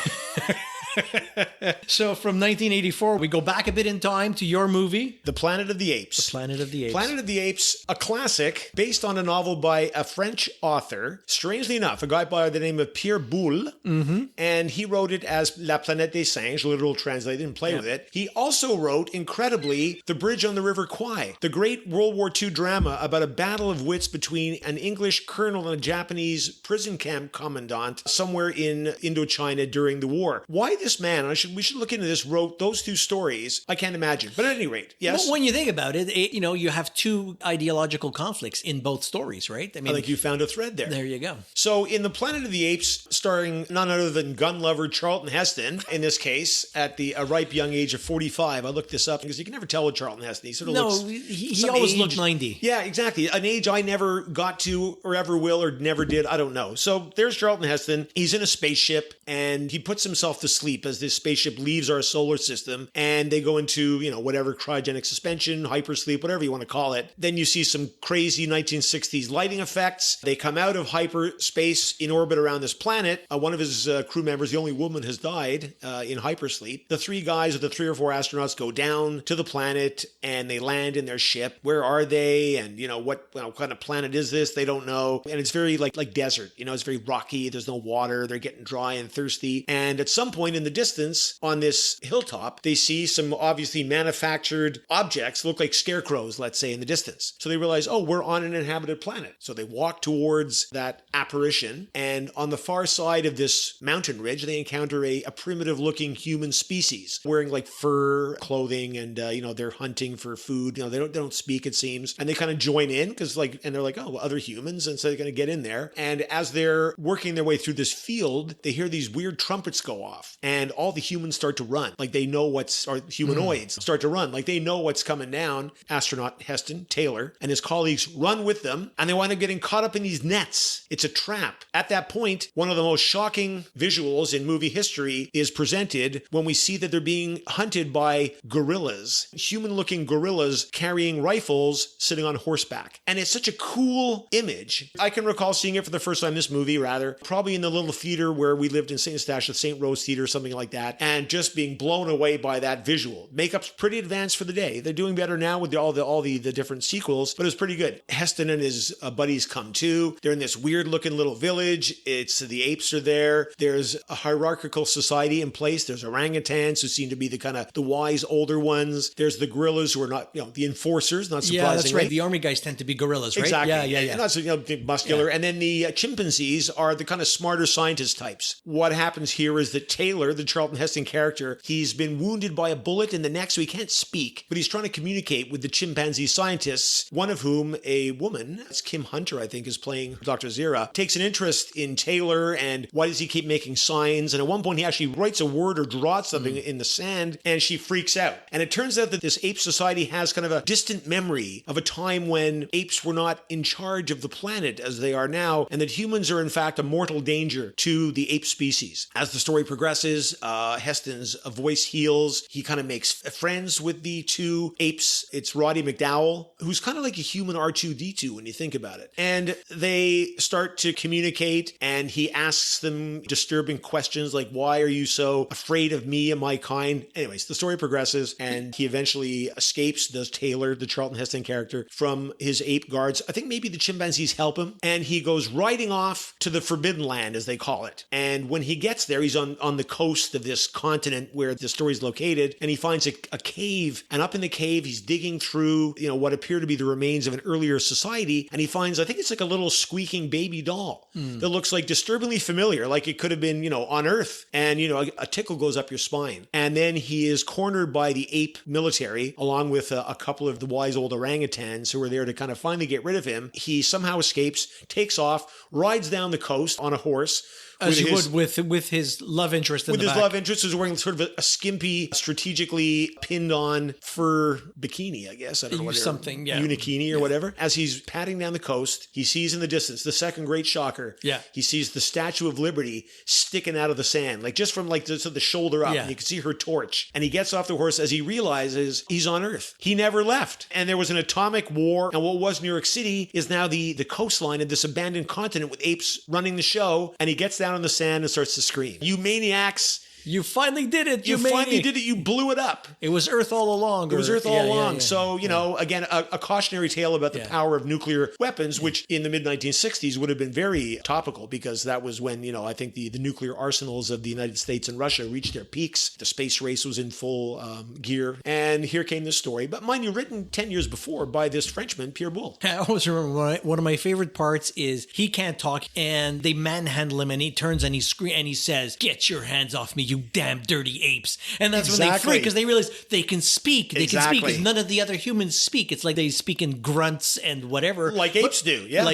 So from 1984, we go back a bit in time to your movie, The Planet of the Apes. The Planet of the Apes. Planet of the Apes, a classic based on a novel by a French author, strangely enough, a guy by the name of Pierre Boulle. Mm-hmm. And he wrote it as La Planète des Singes, literal translated, and play with it. He also wrote, incredibly, The Bridge on the River Kwai, the great World War II drama about a battle of wits between an English colonel and a Japanese prison camp commandant somewhere in Indochina during the war. Why this man, we should look into this, wrote those two stories, I can't imagine. But at any rate, yes. Well, when you think about it, you have two ideological conflicts in both stories, right? I think you found a thread there. There you go. So in The Planet of the Apes, starring none other than gun lover Charlton Heston, in this case, at a ripe young age of 45. I looked this up because you can never tell with Charlton Heston. He sort of looks... he always looked 90. Yeah, exactly. An age I never got to or ever will or never did. I don't know. So there's Charlton Heston. He's in a spaceship and he puts himself to sleep as this spaceship leaves our solar system and they go into, whatever, cryogenic suspension, hypersleep, whatever you want to call it. Then you see some crazy 1960s lighting effects. They come out of hyperspace in orbit around this planet. One of his crew members, the only woman, has died in hypersleep. The three guys or the 3 or 4 astronauts go down to the planet and they land in their ship. Where are they? And, what kind of planet is this? They don't know. And it's very like desert. It's very rocky. There's no water. They're getting dry and thirsty. And at some point in the distance on this hilltop, they see some obviously manufactured objects, look like scarecrows, let's say, in the distance. So they realize, we're on an inhabited planet. So they walk towards that apparition. And on the far side of this mountain ridge, they encounter a primitive looking human species wearing like fur clothing and, they're hunting for food. They don't speak, it seems. And they kind of join in and they're like, other humans. And so they're going to get in there. And as they're working their way through this field, they hear these weird trumpets go off and all the humans start to run. Like they know or humanoids start to run. Like they know what's coming down. Astronaut Heston, Taylor, and his colleagues run with them and they wind up getting caught up in these nets. It's a trap. At that point, one of the most shocking visuals in movie history is presented when we see that they're being hunted by gorillas, human-looking gorillas carrying rifles sitting on horseback. And it's such a cool image. I can recall seeing it for the first time, this movie rather, probably in the little theater where we lived in St. Eustache, the St. Rose Theater, something like that, and just being blown away by that visual. Makeup's pretty advanced for the day. They're doing better now with all the different sequels, but it's pretty good. Heston and his buddies come too. They're in this weird-looking little village. The apes are there. There's a hierarchical society in place. There's orangutans who seem to be the wise older ones. There's the gorillas who are not, the enforcers, not surprisingly. Yeah, that's right. The army guys tend to be gorillas, right? Exactly. Yeah. And not so muscular. Yeah. And then the chimpanzees are the kind of smarter scientist types. What happens here is that Taylor, the Charlton Heston character, he's been wounded by a bullet in the neck, so he can't speak, but he's trying to communicate with the chimpanzee scientists, one of whom, a woman, it's Kim Hunter, I think, is playing Dr. Zira, takes an interest in Taylor and why does he keep making signs? And at one point, he actually writes a word or draws something in the sand, and she freaks out. And it turns out that this ape society has kind of a distant memory of a time when apes were not in charge of the planet as they are now, and that humans are in fact a mortal danger to the ape species. As the story progresses, progresses. Heston's voice heals. He kind of makes friends with the two apes. It's Roddy McDowell, who's kind of like a human R2-D2 when you think about it. And they start to communicate, and he asks them disturbing questions like, why are you so afraid of me and my kind? Anyways, the story progresses, and he eventually escapes, does Taylor, the Charlton Heston character, from his ape guards. I think maybe the chimpanzees help him, and he goes riding off to the Forbidden Land, as they call it. And when he gets there, he's on the coast of this continent where the story's located, and he finds a cave, and up in the cave, he's digging through, what appear to be the remains of an earlier society, and he finds, I think it's like a little squeaking baby doll that looks like disturbingly familiar, like it could have been, on Earth, and, a tickle goes up your spine. And then he is cornered by the ape military, along with a couple of the wise old orangutans who are there to kind of finally get rid of him. He somehow escapes, takes off, rides down the coast on a horse. As you would with his love interest in the back. With his love interest, who's wearing sort of a skimpy, strategically pinned on fur bikini, I guess. I don't know what something, yeah. Unikini or whatever. As he's padding down the coast, he sees in the distance, the second great shocker. Yeah. He sees the Statue of Liberty sticking out of the sand, like just from the shoulder up. Yeah. And you can see her torch. And he gets off the horse as he realizes he's on Earth. He never left. And there was an atomic war. And what was New York City is now the coastline of this abandoned continent with apes running the show. And he gets down on the sand and starts to scream, "You maniacs! You finally did it! You finally did it! You blew it up! It was Earth all along." It was Earth all along. Yeah. So, again, a cautionary tale about the power of nuclear weapons, which in the mid-1960s would have been very topical because that was when, I think the nuclear arsenals of the United States and Russia reached their peaks. The space race was in full gear. And here came this story. But mind you, written 10 years before by this Frenchman, Pierre Boulle. I always remember one of my favorite parts is he can't talk and they manhandle him and he turns and he screams and he says, "Get your hands off me, you damn dirty apes." And that's when they freak because they realize they can speak. They can speak because none of the other humans speak. It's like they speak in grunts and whatever. Like apes do, yeah.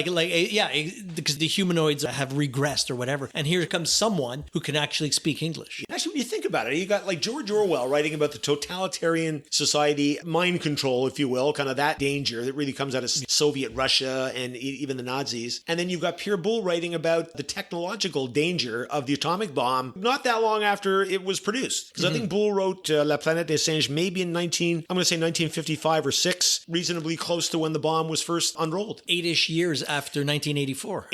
Because the humanoids have regressed or whatever. And here comes someone who can actually speak English. Actually, when you think about it, you got like George Orwell writing about the totalitarian society, mind control, if you will, kind of that danger that really comes out of Soviet Russia and even the Nazis. And then you've got Pierre Boulle writing about the technological danger of the atomic bomb not that long after it was produced. Because I think Boulle wrote La Planète des Singes maybe in 1955 or 6, reasonably close to when the bomb was first unrolled. 8-ish years after 1984.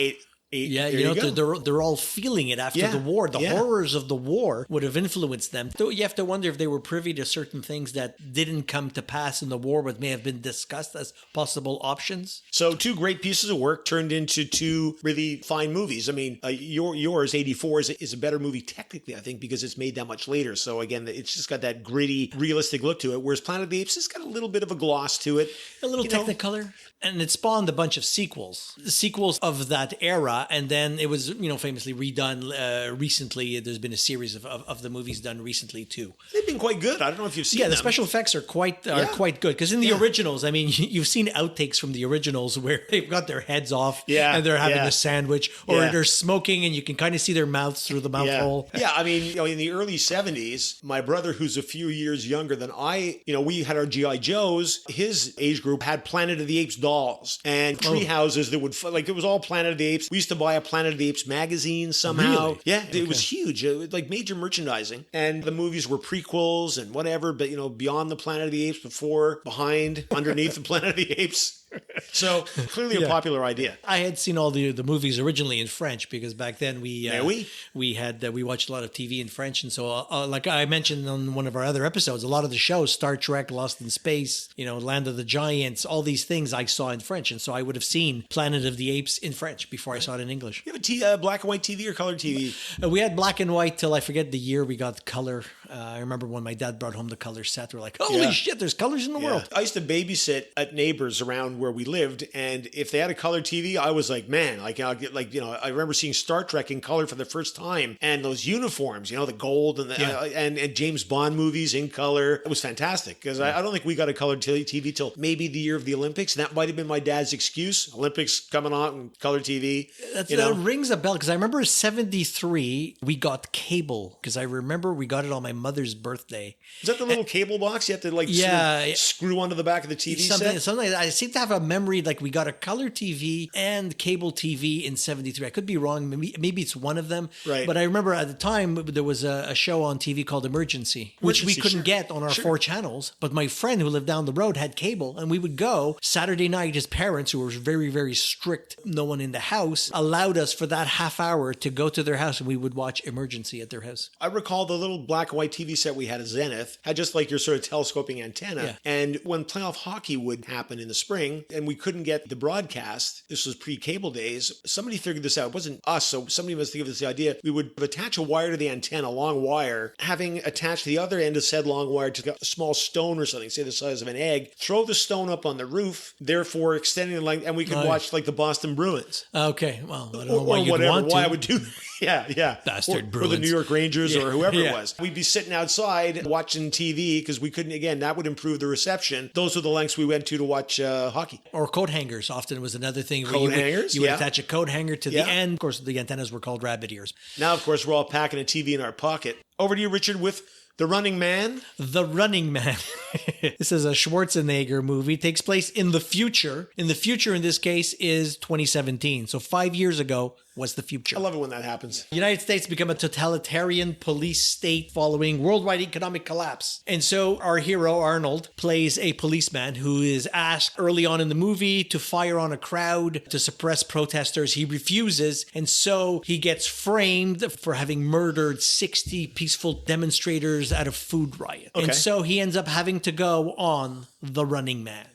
Yeah, they're all feeling it after the war. The horrors of the war would have influenced them. So you have to wonder if they were privy to certain things that didn't come to pass in the war, but may have been discussed as possible options. So 2 great pieces of work turned into 2 really fine movies. I mean, yours, 84, is a better movie technically, I think, because it's made that much later. So again, it's just got that gritty, realistic look to it, whereas Planet of the Apes has got a little bit of a gloss to it. A little Technicolor. And it spawned a bunch of sequels. The sequels of that era. And then it was, famously redone recently. There's been a series of the movies done recently too. They've been quite good. I don't know if you've seen them. The special effects are quite good. Because in the originals, I mean, you've seen outtakes from the originals where they've got their heads off and they're having a sandwich or they're smoking and you can kind of see their mouths through the mouth hole. Yeah, I mean, in the early 70s, my brother, who's a few years younger than I, we had our G.I. Joes. His age group had Planet of the Apes dolls and tree houses that would, it was all Planet of the Apes. We used to buy a Planet of the Apes magazine somehow. Really? Yeah, it was huge. It was like major merchandising. And the movies were prequels and whatever, but, beyond the Planet of the Apes, before, behind, underneath the Planet of the Apes. So clearly a popular idea. I had seen all the movies originally in French because back then we watched a lot of TV in French, and so like I mentioned on one of our other episodes, a lot of the shows, Star Trek, Lost in Space, Land of the Giants, all these things I saw in French, and so I would have seen Planet of the Apes in French before I saw it in English. You have a black and white TV or color TV? We had black and white till I forget the year we got color. I remember when my dad brought home the color set. We're like, holy shit, there's colors in the world. I used to babysit at neighbors around where we lived, and if they had a color TV, I was like, man, I remember seeing Star Trek in color for the first time, and those uniforms, the gold and and James Bond movies in color. It was fantastic because I don't think we got a color TV till maybe the year of the Olympics, and that might have been my dad's excuse. Olympics coming on and color TV. That rings a bell because I remember 73 we got cable because I remember we got it on my mother's birthday. Is that the little cable box you have to screw onto the back of the TV set? Something I seem to have have a memory like we got a color TV and cable TV in 73. I could be wrong. Maybe it's one of them. Right. But I remember at the time there was a show on TV called Emergency, which we couldn't get on our 4 channels. But my friend who lived down the road had cable, and we would go Saturday night. His parents, who were very, very strict, no one in the house, allowed us for that half hour to go to their house, and we would watch Emergency at their house. I recall the little black and white TV set we had at Zenith had just like your sort of telescoping antenna. Yeah. And when playoff hockey would happen in the spring and we couldn't get the broadcast, this was pre-cable days, somebody figured this out. It wasn't us, so somebody must give us the idea. We would attach a wire to the antenna, a long wire, having attached the other end of said long wire to a small stone or something, say the size of an egg, throw the stone up on the roof, therefore extending the length, and we could watch like the Boston Bruins. Okay, well, I don't know why or you'd whatever, want to. why I would do yeah. Bastard or Bruins. the New York Rangers or whoever Yeah. it was. We'd be sitting outside watching TV because we couldn't, again, that would improve the reception. Those were the lengths we went to watch hockey. Or coat hangers often was another thing. Coat hangers, You would yeah. attach a coat hanger to Yeah. the end. Of course, the antennas were called rabbit ears. Now, of course, we're all packing a TV in our pocket. Over to you, Richard, with The Running Man. The Running Man. This is a Schwarzenegger movie. It takes place in the future. In the future, in this case, is 2017. So 5 years ago was the future. I love it when that happens. The United States become a totalitarian police state following worldwide economic collapse. And so our hero, Arnold, plays a policeman who is asked early on in the movie to fire on a crowd to suppress protesters. He refuses, and so he gets framed for having murdered 60 peaceful demonstrators at a food riot. Okay. And so he ends up having to go on The Running Man.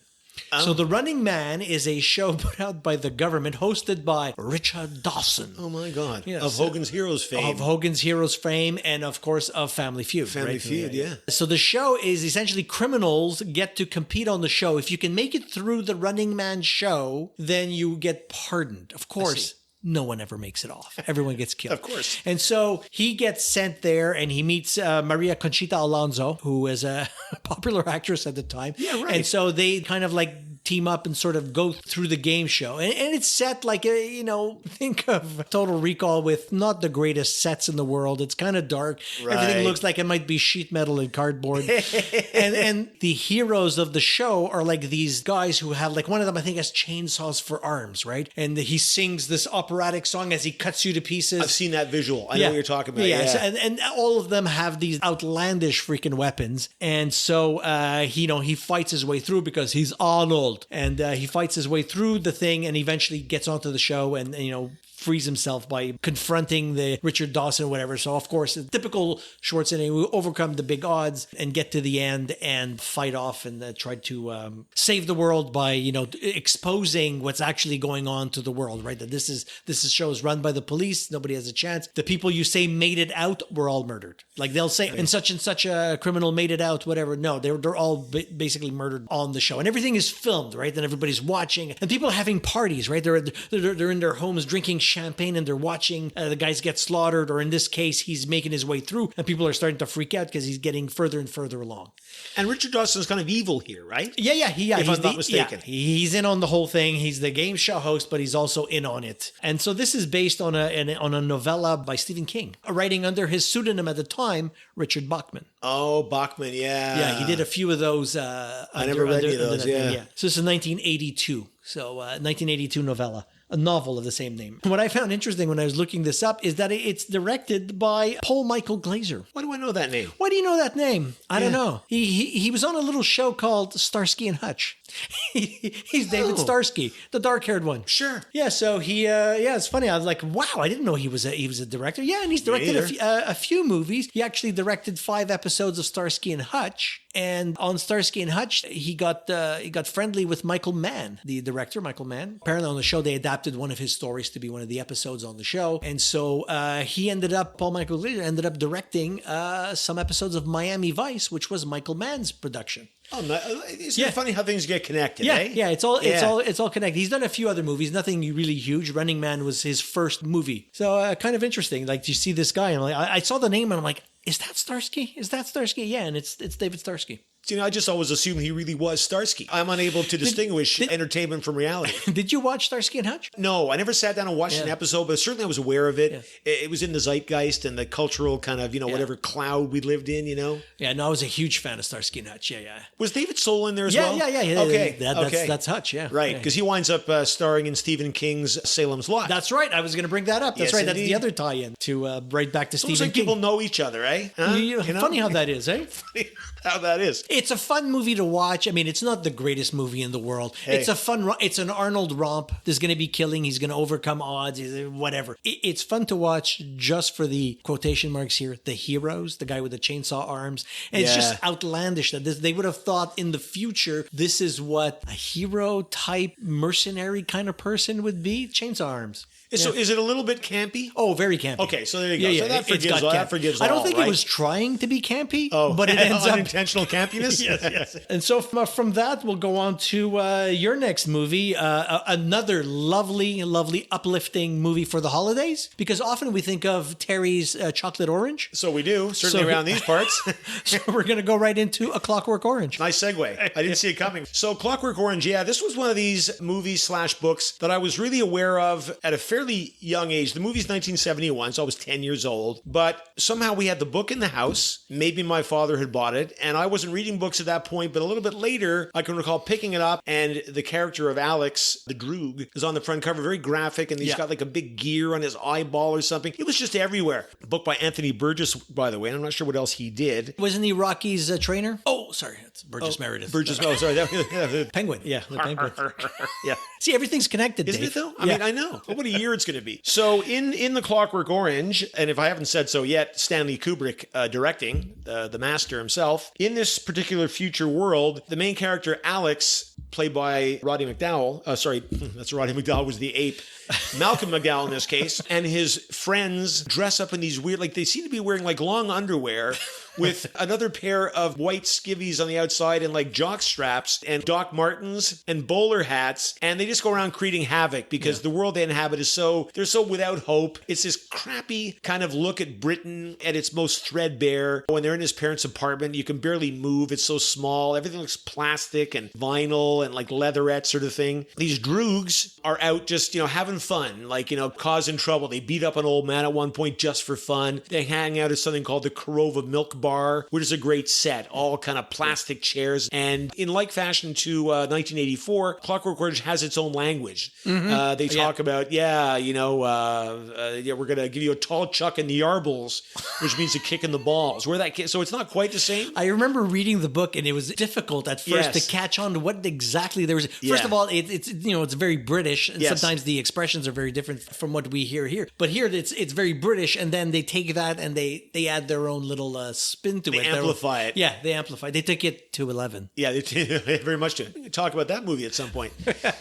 So The Running Man is a show put out by the government, hosted by Richard Dawson. Oh, my God. Yes. Of Hogan's Heroes fame. Of Hogan's Heroes fame, and of course of Family Feud. Family right? Feud, yeah. So the show is essentially criminals get to compete on the show. If you can make it through the Running Man show, then you get pardoned. Of course. No one ever makes it off. Everyone gets killed. Of course. And so he gets sent there and he meets Maria Conchita Alonso, who was a popular actress at the time. Yeah, right. And so they kind of like team up and sort of go through the game show. And it's set like, think of Total Recall with not the greatest sets in the world. It's kind of dark. Right. Everything looks like it might be sheet metal and cardboard. and the heroes of the show are like these guys who have, like, one of them I think has chainsaws for arms, right? And he sings this operatic song as he cuts you to pieces. I've seen that visual. I know what you're talking about. Yeah. So, and all of them have these outlandish freaking weapons. And so, he fights his way through because he's Arnold. And he fights his way through the thing and eventually gets onto the show and frees himself by confronting the Richard Dawson or whatever. So, of course, typical Schwarzenegger will overcome the big odds and get to the end and fight off and try to save the world by, exposing what's actually going on to the world, right? That this show is run by the police. Nobody has a chance. The people you say made it out were all murdered. Like they'll say, and such a criminal made it out, whatever. No, they're all basically murdered on the show. And everything is filmed, right? Then everybody's watching. And people are having parties, right? They're in their homes drinking champagne and they're watching the guys get slaughtered, or in this case, he's making his way through and people are starting to freak out because he's getting further and further along. And Richard Dawson's kind of evil here, right? Yeah. If I'm not mistaken. Yeah, he's in on the whole thing. He's the game show host, but he's also in on it. And so this is based on a novella by Stephen King, writing under his pseudonym at the time, Richard Bachman. Oh, Bachman, yeah. Yeah, he did a few of those. I never read any of those, yeah. So this is 1982. So 1982 novella. A novel of the same name. What I found interesting when I was looking this up is that it's directed by Paul Michael Glaser. Why do I know that name? Why do you know that name? I don't know. He was on a little show called Starsky and Hutch. He's David Starsky, the dark-haired one. Sure. Yeah. So it's funny. I was like, wow, I didn't know he was a director. Yeah, and he's directed a few movies. He actually directed 5 episodes of Starsky and Hutch. And on Starsky and Hutch, he got friendly with Michael Mann, the director, Michael Mann. Apparently on the show, they adapted one of his stories to be one of the episodes on the show. And so Paul Michael Glaser ended up directing some episodes of Miami Vice, which was Michael Mann's production. Oh, no. Isn't it funny how things get connected, Yeah, eh? yeah, it's all connected. He's done a few other movies, nothing really huge. Running Man was his first movie. So kind of interesting. Like, you see this guy, and I saw the name, and I'm like, is that Starsky? Is that Starsky? Yeah, and it's David Starsky. You know, I just always assumed he really was Starsky. I'm unable to distinguish entertainment from reality. Did you watch Starsky and Hutch? No, I never sat down and watched an episode, but certainly I was aware of it. Yeah. It was in the zeitgeist and the cultural kind of, whatever cloud we lived in, Yeah, no, I was a huge fan of Starsky and Hutch. Yeah. Was David Soul in there as well? Yeah. Okay. That's Hutch, yeah. Right, because he winds up starring in Stephen King's Salem's Lot. That's right. I was going to bring that up. That's right. Indeed. That's the other tie-in to right back to Stephen King. People know each other, eh? Huh? Funny how that is, eh? Funny how that is. It's a fun movie to watch. I mean, it's not the greatest movie in the world. Hey. It's an Arnold romp. There's going to be killing. He's going to overcome odds, whatever. It's fun to watch just for the quotation marks here, the heroes, the guy with the chainsaw arms. And it's just outlandish that they would have thought in the future, this is what a hero type mercenary kind of person would be. Chainsaw arms. So is it a little bit campy? Oh, very campy. Okay, so there you go. Yeah, so that forgives all, I don't think right? It was trying to be campy, but it ends up... Unintentional campiness? Yes. And so from that, we'll go on to your next movie, another lovely, lovely, uplifting movie for the holidays, because often we think of Terry's Chocolate Orange. So we do, certainly around these parts. So we're going to go right into A Clockwork Orange. Nice segue. I didn't see it coming. So Clockwork Orange, this was one of these movies/books that I was really aware of at a fairly young age. The movie's 1971, so I was 10 years old. But somehow we had the book in the house. Maybe my father had bought it, and I wasn't reading books at that point. But a little bit later, I can recall picking it up, and the character of Alex, the Droog, is on the front cover, very graphic, and he's got like a big gear on his eyeball or something. It was just everywhere. A book by Anthony Burgess, by the way, and I'm not sure what else he did. Wasn't he Rocky's trainer? Oh, sorry, it's Burgess Meredith. Sorry. Penguin. Yeah, the Penguin. Yeah. See, everything's connected, Isn't Dave. it though? I mean, I know. What a year it's going to be. So in The Clockwork Orange, and if I haven't said so yet, Stanley Kubrick directing, the master himself, in this particular future world, the main character, Alex, played by Roddy McDowall, that's Roddy McDowall was the ape, Malcolm McDowell in this case, and his friends dress up in these weird, like they seem to be wearing like long underwear with another pair of white skivvies on the outside and like jock straps and Doc Martens and bowler hats, and they just go around creating havoc because the world they inhabit is they're so without hope. It's this crappy kind of look at Britain at its most threadbare. When they're in his parents' apartment, you can barely move. It's so small. Everything looks plastic and vinyl and like leatherette sort of thing. These droogs are out just, having fun, like, causing trouble. They beat up an old man at one point just for fun. They hang out at something called the Korova Milk Bar, which is a great set, all kind of plastic chairs. And in like fashion to 1984, Clockwork Orange has its own language. Mm-hmm. They talk about, we're going to give you a tall chuck in the yarbles, which means a kick in the balls. So it's not quite the same. I remember reading the book, and it was difficult at first to catch on to what exactly there was. First of all, it's very British, and sometimes the expressions are very different from what we hear here. But here, it's very British, and then they take that and they add their own little spin to it. They amplify it. Yeah, they amplify. They take it to 11. Yeah, they very much do. Talk about that movie at some point.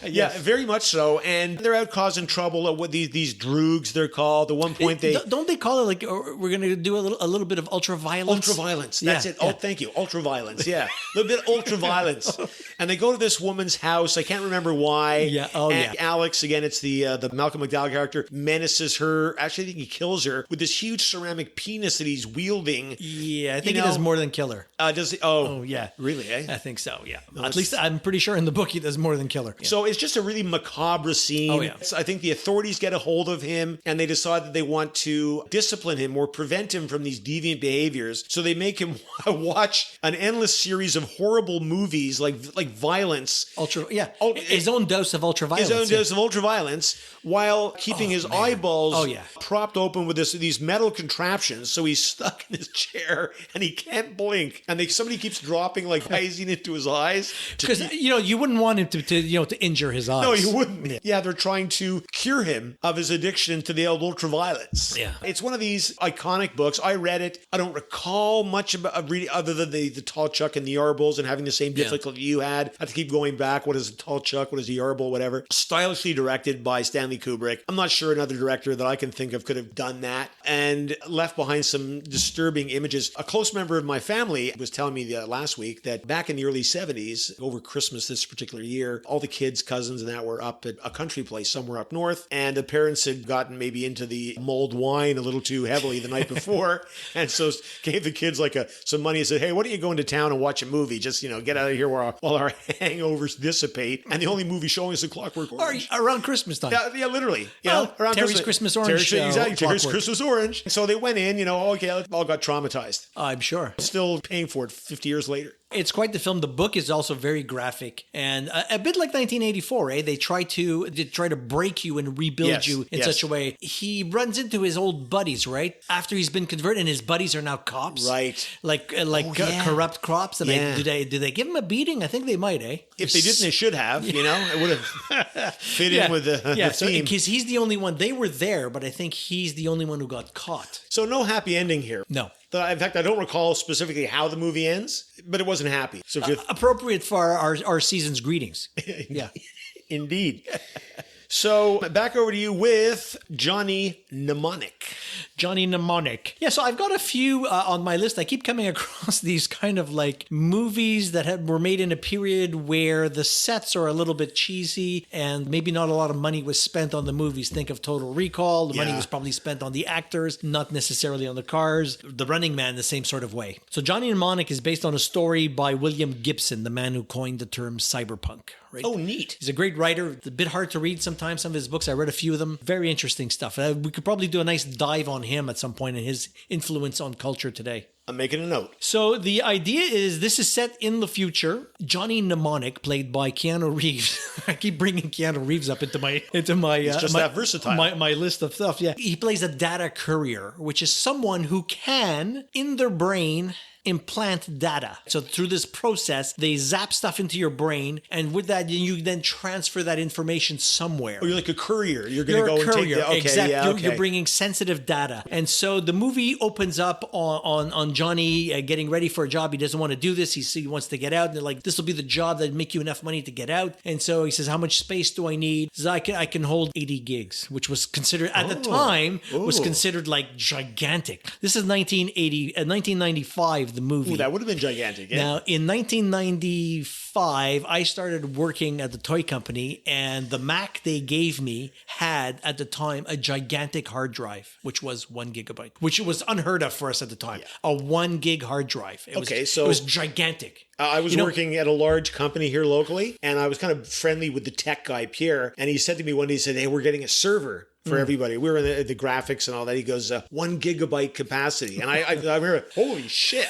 Yeah, very much so. And they're out causing trouble with these droogs, they're called. At one point, don't they call it like we're going to do a little bit of ultra-violence? Ultra-violence. That's it. Yeah. Oh, thank you. Ultra-violence. Yeah, a little bit of ultra-violence. And they go to this woman's house. I can't remember why. Yeah. Oh, and Alex, again, it's the Malcolm McDowell character, menaces her. Actually, I think he kills her with this huge ceramic penis that he's wielding. Yeah, I think he does more than kill her. Does he? Oh, yeah. Really, eh? I think so, yeah. At least I'm pretty sure in the book he does more than kill her. Yeah. So it's just a really macabre scene. Oh, yeah. I think the authorities get a hold of him and they decide that they want to discipline him or prevent him from these deviant behaviors. So they make him watch an endless series of horrible movies like violence. His own dose of ultraviolence. His own dose of ultraviolence while keeping his eyeballs propped open with these metal contraptions. So he's stuck in his chair and he can't blink. And somebody keeps dropping like icing into his eyes. Because, you wouldn't want him to injure his eyes. No, you wouldn't. Yeah, they're trying to cure him of his addiction to the old ultraviolence. Yeah. It's one of these iconic books. I read it. I don't recall much about reading other than the tall chuck and the Yarbles and having the same difficulty you had. mad. I have to keep going back. What is a tall Chuck? What is a Yarble? Whatever. Stylishly directed by Stanley Kubrick. I'm not sure another director that I can think of could have done that, and left behind some disturbing images. A close member of my family was telling me last week that back in the early 70s, over Christmas this particular year, all the kids, cousins, and that were up at a country place somewhere up north, and the parents had gotten maybe into the mulled wine a little too heavily the night before, and so gave the kids like some money and said, hey, why don't you go into town and watch a movie? Just, get out of here while our hangovers dissipate. And the only movie showing is The Clockwork Orange. Around Christmas time. Yeah, literally. Around Terry's Christmas Orange. Exactly. Terry's Christmas Orange. So they went in, okay, all got traumatized. I'm sure. Still paying for it 50 years later. It's quite the film. The book is also very graphic and a bit like 1984. They try to break you and rebuild you in such a way. He runs into his old buddies, right? After he's been converted, and his buddies are now cops, right? Corrupt cops. And do they give him a beating? I think they might, eh? If they didn't, they should have. It would have fit in with the theme. Because he's the only one. They were there, but I think he's the only one who got caught. So no happy ending here. No. In fact, I don't recall specifically how the movie ends, but it wasn't happy. So appropriate for our season's greetings. Yeah. Indeed. So back over to you with Johnny Mnemonic. Johnny Mnemonic. Yeah, so I've got a few on my list. I keep coming across these kind of like movies that were made in a period where the sets are a little bit cheesy and maybe not a lot of money was spent on the movies. Think of Total Recall. The money was probably spent on the actors, not necessarily on the cars. The Running Man, the same sort of way. So Johnny Mnemonic is based on a story by William Gibson, the man who coined the term cyberpunk. Right? Oh, neat. He's a great writer. It's a bit hard to read sometimes, some of his books. I read a few of them. Very interesting stuff. We could probably do a nice dive on him at some point and his influence on culture today. I'm making a note. So the idea is this is set in the future. Johnny Mnemonic, played by Keanu Reeves. I keep bringing Keanu Reeves up into my It's just that versatile. My list of stuff. Yeah, he plays a data courier, which is someone who can, in their brain, implant data. So through this process, they zap stuff into your brain, and with that, you then transfer that information somewhere. Oh, you're like a courier. You're going to go and take the... Okay, exactly. Yeah, okay. You're bringing sensitive data. And so the movie opens up on Johnny getting ready for a job. He doesn't want to do this. He wants to get out. And they're like, this will be the job that make you enough money to get out. And so he says, how much space do I need? He says, I can hold 80 gigs, which was considered, at the time, was considered like gigantic. This is 1995, the movie. Ooh, that would have been gigantic. Yeah. Now, in 1995, I started working at the toy company, and the Mac they gave me had, at the time, a gigantic hard drive, which was 1 gigabyte, which was unheard of for us at the time. Yeah. A 1 gig hard drive. It was gigantic. I was working at a large company here locally, and I was kind of friendly with the tech guy, Pierre, and he said to me one day, he said, hey, we're getting a server for everybody. We were in the graphics and all that. He goes, 1 gigabyte capacity. And I remember, holy shit.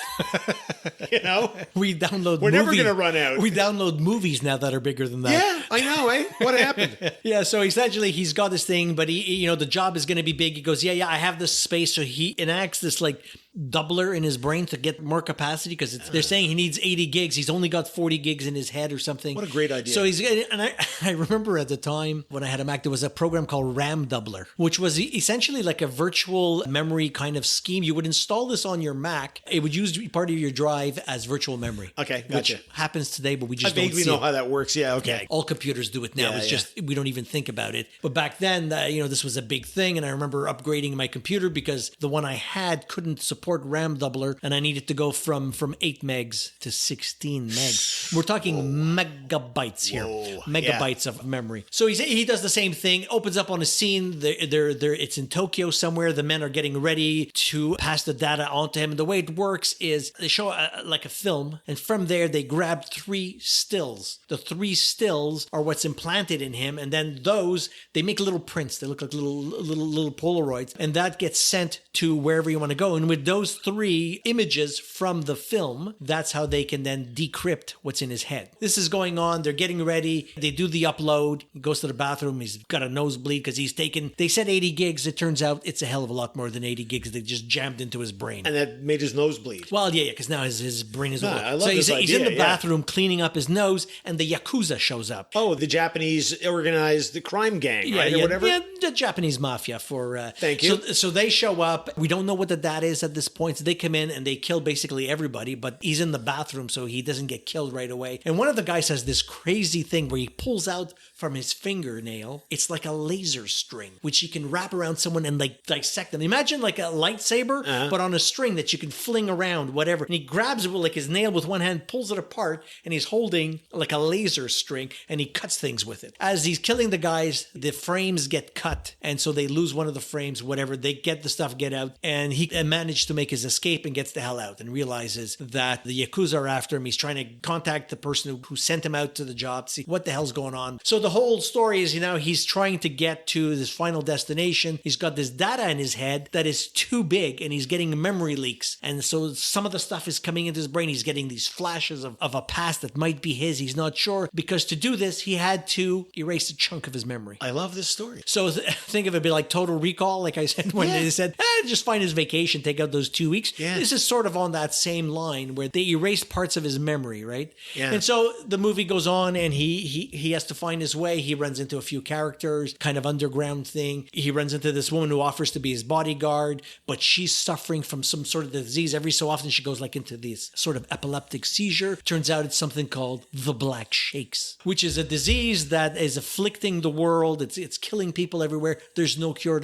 We download We're never going to run out. We download movies now that are bigger than that. Yeah, I know, eh? What happened? Yeah, so essentially he's got this thing, but he, the job is going to be big. He goes, yeah, I have this space. So he enacts this like doubler in his brain to get more capacity, because they're saying he needs 80 gigs. He's only got 40 gigs in his head or something. What a great idea. So I remember at the time when I had a Mac, there was a program called RAM Doubler, which was essentially like a virtual memory kind of scheme. You would install this on your Mac. It would use part of your drive as virtual memory. Okay, gotcha. Which happens today, but we just don't see know how that works. Yeah, okay. Yeah, all computers do it now. It's just, we don't even think about it. But back then, this was a big thing. And I remember upgrading my computer because the one I had couldn't support RAM Doubler, and I needed to go from 8 megs to 16 megs. We're talking megabytes here. Megabytes of memory. So he does the same thing, opens up on a scene. It's in Tokyo somewhere. The men are getting ready to pass the data on to him. And the way it works is they show like a film, and from there they grab 3 stills. The 3 stills are what's implanted in him, and then those, they make little prints. They look like little Polaroids, and that gets sent to wherever you want to go. And with those 3 images from the film, that's how they can then decrypt what's in his head. This is going on. They're getting ready. They do the upload. He goes to the bathroom. He's got a nosebleed because they said 80 gigs. It turns out it's a hell of a lot more than 80 gigs. They just jammed into his brain. And that made his nose bleed. Well, yeah, because now his brain is over. I love this idea. He's in the bathroom cleaning up his nose, and the Yakuza shows up. Oh, the Japanese organized crime gang, right? Or whatever? Yeah, the Japanese mafia for... Thank you. So they show up. We don't know what the data is at this this point. So they come in and they kill basically everybody, but he's in the bathroom, so he doesn't get killed right away. And one of the guys has this crazy thing where he pulls out from his fingernail, it's like a laser string, which he can wrap around someone and like dissect them. Imagine like a lightsaber, but on a string that you can fling around, whatever. And he grabs it with like his nail with one hand, pulls it apart, and he's holding like a laser string, and he cuts things with it. As he's killing the guys, the frames get cut, and so they lose one of the frames, whatever. They get the stuff, get out, and he managed to make his escape and gets the hell out and realizes that the Yakuza are after him. He's trying to contact the person who sent him out to the job, see what the hell's going on. So the whole story is, he's trying to get to this final destination. He's got this data in his head that is too big, and he's getting memory leaks. And so some of the stuff is coming into his brain. He's getting these flashes of a past that might be his. He's not sure, because to do this, he had to erase a chunk of his memory. I love this story. So think of it like Total Recall, like I said, when they said, just find his vacation, take out those 2 weeks. Yeah. This is sort of on that same line where they erase parts of his memory, right? Yeah. And so the movie goes on, and he has to find his way. He runs into a few characters, kind of underground thing. He runs into this woman who offers to be his bodyguard, but she's suffering from some sort of disease. Every so often she goes like into this sort of epileptic seizure. Turns out it's something called the Black Shakes, which is a disease that is afflicting the world. It's killing people everywhere. There's no cure,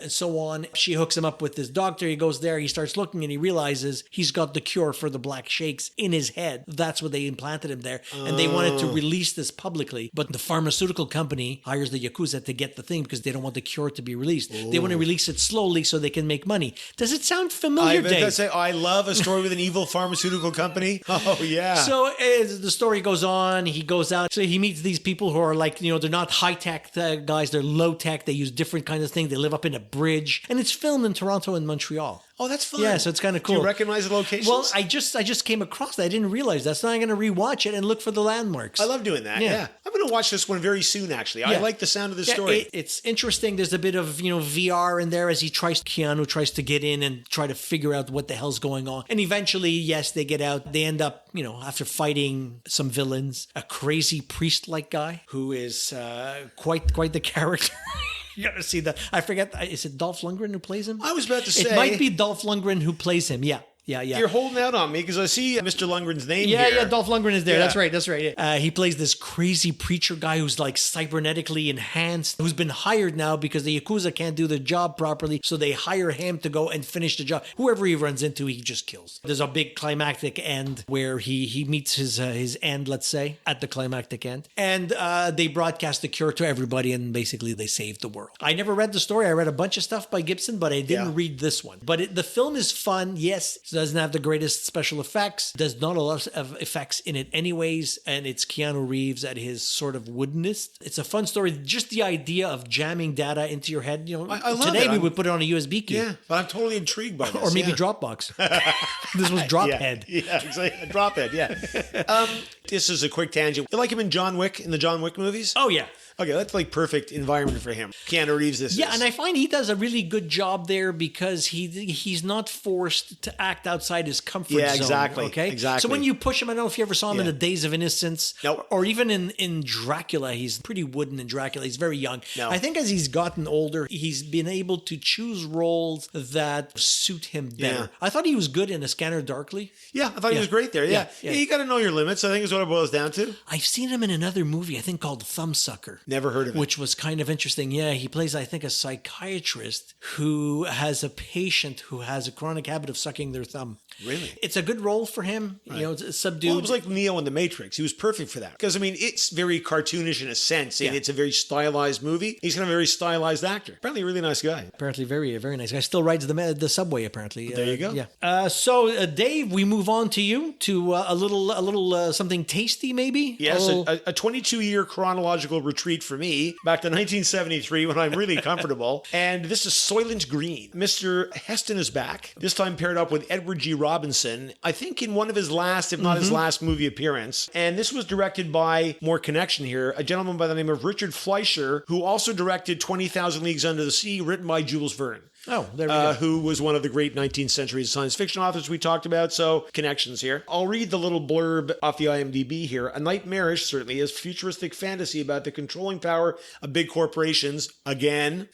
and so on. She hooks him up with this doctor. He goes there, he starts looking, and he realizes he's got the cure for the Black Shakes in his head. That's what they implanted him there. And they wanted to release this publicly, but the pharmaceutical company hires the Yakuza to get the thing because they don't want the cure to be released. Ooh. They want to release it slowly so they can make money. Does it sound familiar, Dave? I love a story with an evil pharmaceutical company. Oh, yeah. So as the story goes on, he goes out. So he meets these people who are like, they're not high-tech guys. They're low-tech. They use different kinds of things. They live up in a bridge. And it's filmed in Toronto and Montreal. Oh, that's fun. Yeah, so it's kind of cool. Do you recognize the locations? Well, I just came across that. I didn't realize that. So I'm going to rewatch it and look for the landmarks. I love doing that. Yeah. I'm going to watch this one very soon, actually. I like the sound of the story. It's interesting. There's a bit of, VR in there as Keanu tries to get in and try to figure out what the hell's going on. And eventually, yes, they get out. They end up, after fighting some villains, a crazy priest-like guy who is quite the character. You gotta see that. I forget. Is it Dolph Lundgren who plays him? I was about to say. It might be Dolph Lundgren who plays him. Yeah. You're holding out on me because I see Mr. Lundgren's name here. Yeah, Dolph Lundgren is there. Yeah. That's right. He plays this crazy preacher guy who's like cybernetically enhanced, who's been hired now because the Yakuza can't do the job properly, so they hire him to go and finish the job. Whoever he runs into, he just kills. There's a big climactic end where he meets his end, let's say, at the climactic end. And they broadcast the cure to everybody, and basically they save the world. I never read the story. I read a bunch of stuff by Gibson, but I didn't read this one. But the film is fun, yes. Doesn't have the greatest special effects, does not a lot of effects in it anyways, and it's Keanu Reeves at his sort of woodenest. It's a fun story. Just the idea of jamming data into your head. I love today it. we would put it on a USB key. Yeah, but I'm totally intrigued by this. Or maybe Dropbox. This was Drophead. Yeah, exactly. Drophead, yeah. This is a quick tangent. You like him in the John Wick movies? Oh, yeah. Okay, that's like perfect environment for him. Keanu Reeves, this is. Yeah, and I find he does a really good job there because he's not forced to act outside his comfort zone. Yeah, exactly. Okay? Exactly. So when you push him, I don't know if you ever saw him in The Days of Innocence. Nope. Or even in Dracula. He's pretty wooden in Dracula. He's very young. No. I think as he's gotten older, he's been able to choose roles that suit him better. Yeah. I thought he was good in A Scanner Darkly. Yeah, I thought he was great there. Yeah. You got to know your limits, I think is what it boils down to. I've seen him in another movie, I think called Thumbsucker. Never heard of it. Which was kind of interesting. Yeah, he plays, I think, a psychiatrist who has a patient who has a chronic habit of sucking their thumb. Really? It's a good role for him. Right. It's subdued. Well, it was like Neo in The Matrix. He was perfect for that. Because, it's very cartoonish in a sense, and it's a very stylized movie. He's kind of a very stylized actor. Apparently a really nice guy. Apparently very, very nice guy. Still rides the subway, apparently. There you go. Yeah. So, Dave, we move on to you, to a little something tasty, maybe? Yes, a 22-year chronological retreat for me, back to 1973 when I'm really comfortable. And this is Soylent Green. Mr. Heston is back, this time paired up with Edward G. Robinson, I think in one of his last, if not his last movie appearance. And this was directed by, more connection here, a gentleman by the name of Richard Fleischer, who also directed 20,000 Leagues Under the Sea, written by Jules Verne. Oh, there we go. Who was one of the great 19th century science fiction authors we talked about, so connections here. I'll read the little blurb off the IMDb here. A nightmarish, certainly, is futuristic fantasy about the controlling power of big corporations, again,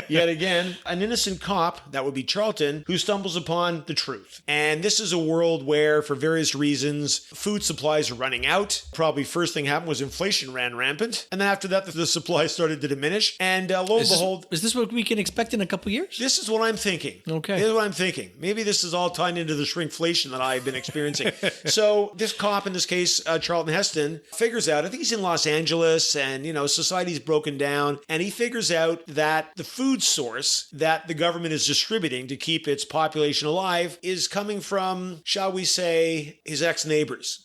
Yet again, an innocent cop, that would be Charlton, who stumbles upon the truth. And this is a world where, for various reasons, food supplies are running out. Probably first thing happened was inflation ran rampant. And then after that, the supplies started to diminish. And lo and behold... Is this what we can expect in a couple years? This is what I'm thinking. Okay. Here's what I'm thinking. Maybe this is all tied into the shrinkflation that I've been experiencing. So this cop, in this case, Charlton Heston, figures out, I think he's in Los Angeles, and, society's broken down, and he figures out that the food source that the government is distributing to keep its population alive is coming from, shall we say, his ex-neighbors.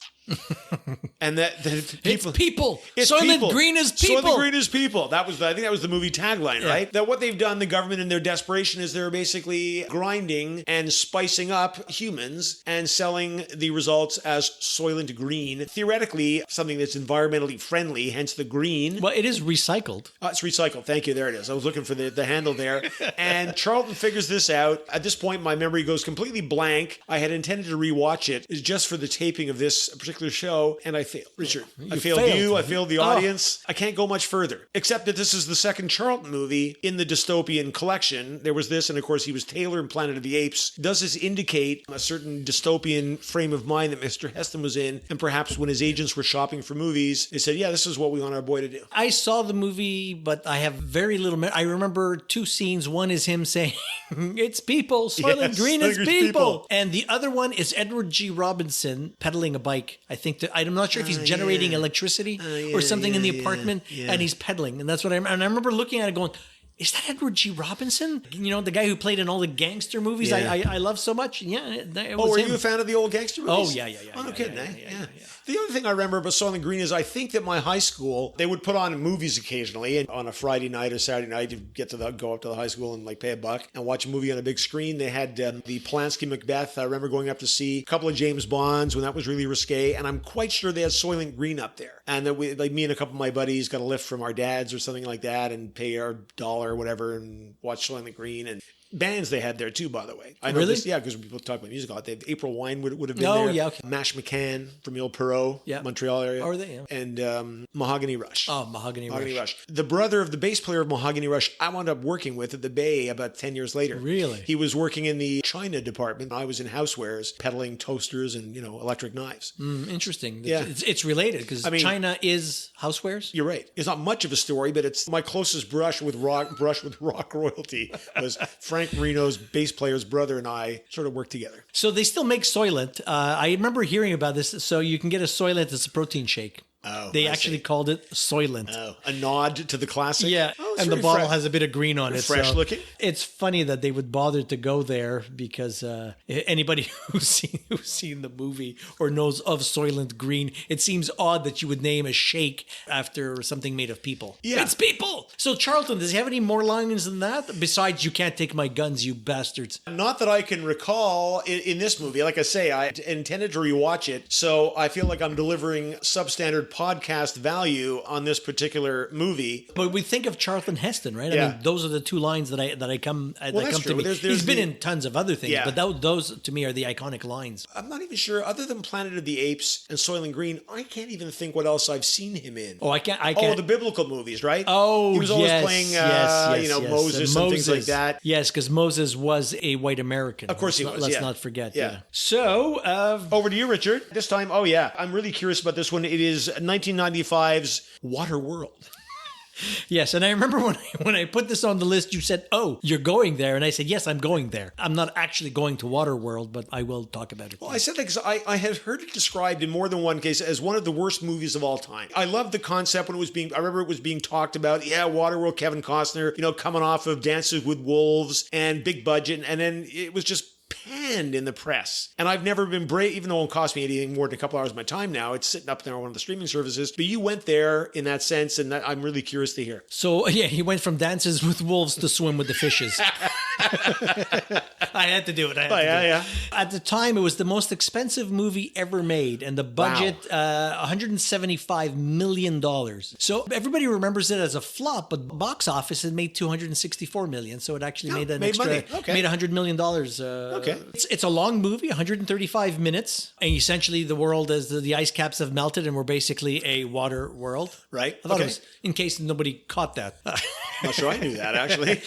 And that people, it's people. It's Soylent people. Green is people. Soylent Green is people. I think that was the movie tagline, right? That what they've done, the government in their desperation, is they're basically grinding and spicing up humans and selling the results as Soylent Green. Theoretically, something that's environmentally friendly, hence the green. Well, it is recycled. It's recycled. Thank you. There it is. I was looking for the handle there. And Charlton figures this out. At this point, my memory goes completely blank. I had intended to rewatch it just for the taping of this particular show, and I failed. Richard, I failed you. I failed the audience. I can't go much further, except that this is the second Charlton movie in the dystopian collection. There was this, and of course he was Taylor in Planet of the Apes. Does this indicate a certain dystopian frame of mind that Mr. Heston was in, and perhaps when his agents were shopping for movies, they said, yeah, this is what we want our boy to do? I saw the movie, but I have very little... I remember two scenes. One is him saying, it's people. Soylent Green is people. And the other one is Edward G. Robinson pedaling a bike. I think that I'm not sure if he's generating electricity or something in the apartment, and he's pedaling. And that's what and I remember looking at it going, is that Edward G. Robinson? The guy who played in all the gangster movies I love so much? Yeah, it was were him. you a fan of the old gangster movies? Oh, yeah. Oh, no kidding, yeah. The other thing I remember about Soylent Green is I think that my high school, they would put on movies occasionally, and on a Friday night or Saturday night, you'd go up to the high school and pay $1 and watch a movie on a big screen. They had the Polanski Macbeth. I remember going up to see a couple of James Bonds when that was really risque, and I'm quite sure they had Soylent Green up there. And that me and a couple of my buddies got a lift from our dads or something like that and pay our $1 or whatever and watch Soylent Green. And bands they had there too, by the way. I know really? This, because people talk about music a lot. They had April Wine would have been there. Oh, yeah, okay. Mash McCann from the old Perot, Montreal area. Are they? Yeah. And Mahogany Rush. Oh, Mahogany Rush. The brother of the bass player of Mahogany Rush, I wound up working with at the Bay about 10 years later. Really? He was working in the China department. I was in housewares, peddling toasters and, electric knives. Interesting. Yeah. It's related because China is housewares. You're right. It's not much of a story, but it's my closest brush with rock royalty was Frank Marino's bass player's brother and I sort of worked together. So they still make Soylent. I remember hearing about this. So you can get a Soylent. It's a protein shake. Oh, they actually called it Soylent. Oh, a nod to the classic? Yeah, and the bottle has a bit of green on it. Fresh looking? It's funny that they would bother to go there because anybody who's seen the movie or knows of Soylent Green, it seems odd that you would name a shake after something made of people. Yeah. It's people! So Charlton, does he have any more lines than that? Besides, you can't take my guns, you bastards. Not that I can recall in this movie. Like I say, I intended to rewatch it, so I feel like I'm delivering substandard podcast value on this particular movie. But we think of Charlton Heston, right? Yeah. I mean, those are the two lines that come to me. He's been in tons of other things, but those to me are the iconic lines. I'm not even sure, other than Planet of the Apes and Soylent Green, I can't even think what else I've seen him in. Oh, I can't. Oh, the biblical movies, right? Oh, he was always playing, Moses and things like that. Yes, because Moses was a white American. Of course he was. Let's not forget. Yeah. So, over to you, Richard. This time, I'm really curious about this one. It is 1995's Waterworld. Yes, and I remember when I put this on the list, you said, "Oh, you're going there," and I said, "Yes, I'm going there. I'm not actually going to Waterworld, but I will talk about it." Well, I said that because I had heard it described in more than one case as one of the worst movies of all time. I loved the concept when it was I remember it was being talked about. Yeah, Waterworld, Kevin Costner, coming off of Dances with Wolves and big budget, and then it was just panned in the press. And I've never been brave, even though it won't cost me anything more than a couple hours of my time now. It's sitting up there on one of the streaming services. But you went there in that sense, and I'm really curious to hear. So, yeah, he went from Dances with Wolves to Swim with the Fishes. I had to do it. Yeah. At the time, it was the most expensive movie ever made, and the budget, $175 million. So everybody remembers it as a flop, but box office it made $264 million. So it actually made an extra, money. Okay. made $100 million. Okay. It's a long movie, 135 minutes, and essentially the world as the ice caps have melted, and we're basically a water world. Right. I thought it was, in case nobody caught that. Not sure I knew that, actually.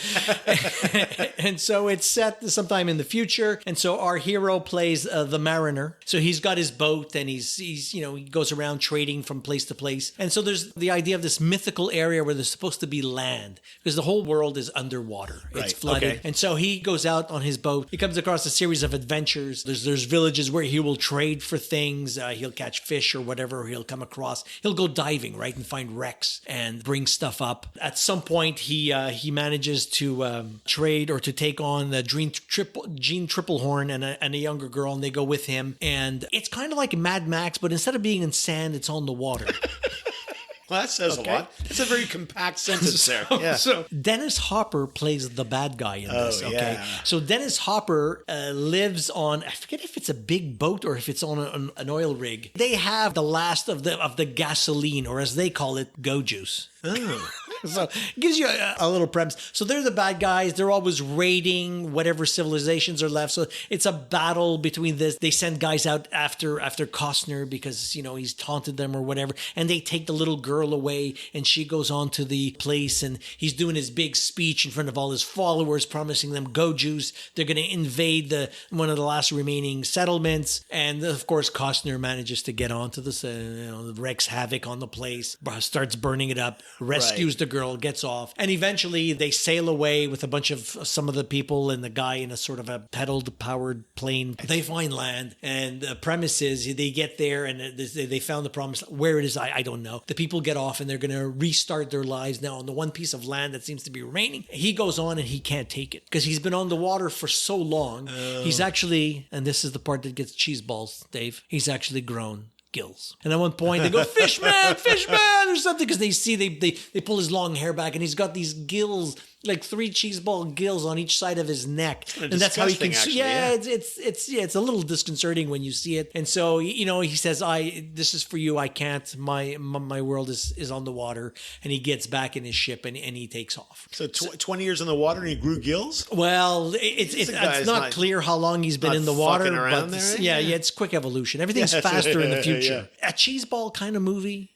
And so it's set sometime in the future. And so our hero plays the mariner. So he's got his boat and he's he goes around trading from place to place. And so there's the idea of this mythical area where there's supposed to be land because the whole world is underwater. It's Right. flooded. Okay. And so he goes out on his boat. He comes across a series of adventures. There's villages where he will trade for things. He'll catch fish or whatever he'll come across. He'll go diving, right, and find wrecks and bring stuff up. At some point, he manages to trade or to take on Gene Triplehorn and a younger girl, and they go with him. And it's kind of like Mad Max, but instead of being in sand, it's on the water. Well, that says a lot. It's a very compact sentence there. Yeah. So Dennis Hopper plays the bad guy in this. Okay. Yeah. So Dennis Hopper lives on, I forget if it's a big boat or if it's on an oil rig. They have the last of the gasoline, or as they call it, go juice. Oh. So it gives you a little premise. So they're the bad guys. They're always raiding whatever civilizations are left. So it's a battle between this. They send guys out after Costner because, he's taunted them or whatever. And they take the little girl away and she goes on to the place and he's doing his big speech in front of all his followers, promising them go juice. They're going to invade one of the last remaining settlements. And of course, Costner manages to get onto this, wreaks havoc on the place, starts burning it up, rescues the girl, gets off, and eventually they sail away with a bunch of some of the people and the guy in a sort of a pedaled powered plane. They find land, and the premise is they get there and they found the promise. Where it is, I don't know. The people get off and they're going to restart their lives now on the one piece of land that seems to be remaining. He goes on and he can't take it because he's been on the water for so long. He's actually, and this is the part that gets cheese balls, Dave, he's actually grown gills. And at one point they go, fishman, or something, because they see they pull his long hair back and he's got these gills, like 3 cheese ball gills on each side of his neck. And that's how he can actually, it's a little disconcerting when you see it. And so he says, this is for you, I can't, my world is on the water. And he gets back in his ship and he takes off. So 20 years in the water and he grew gills? Well, it's not clear how long he's been in the water, but there, yeah, it's quick evolution. Everything's faster in the future. Yeah. A cheese ball kind of movie.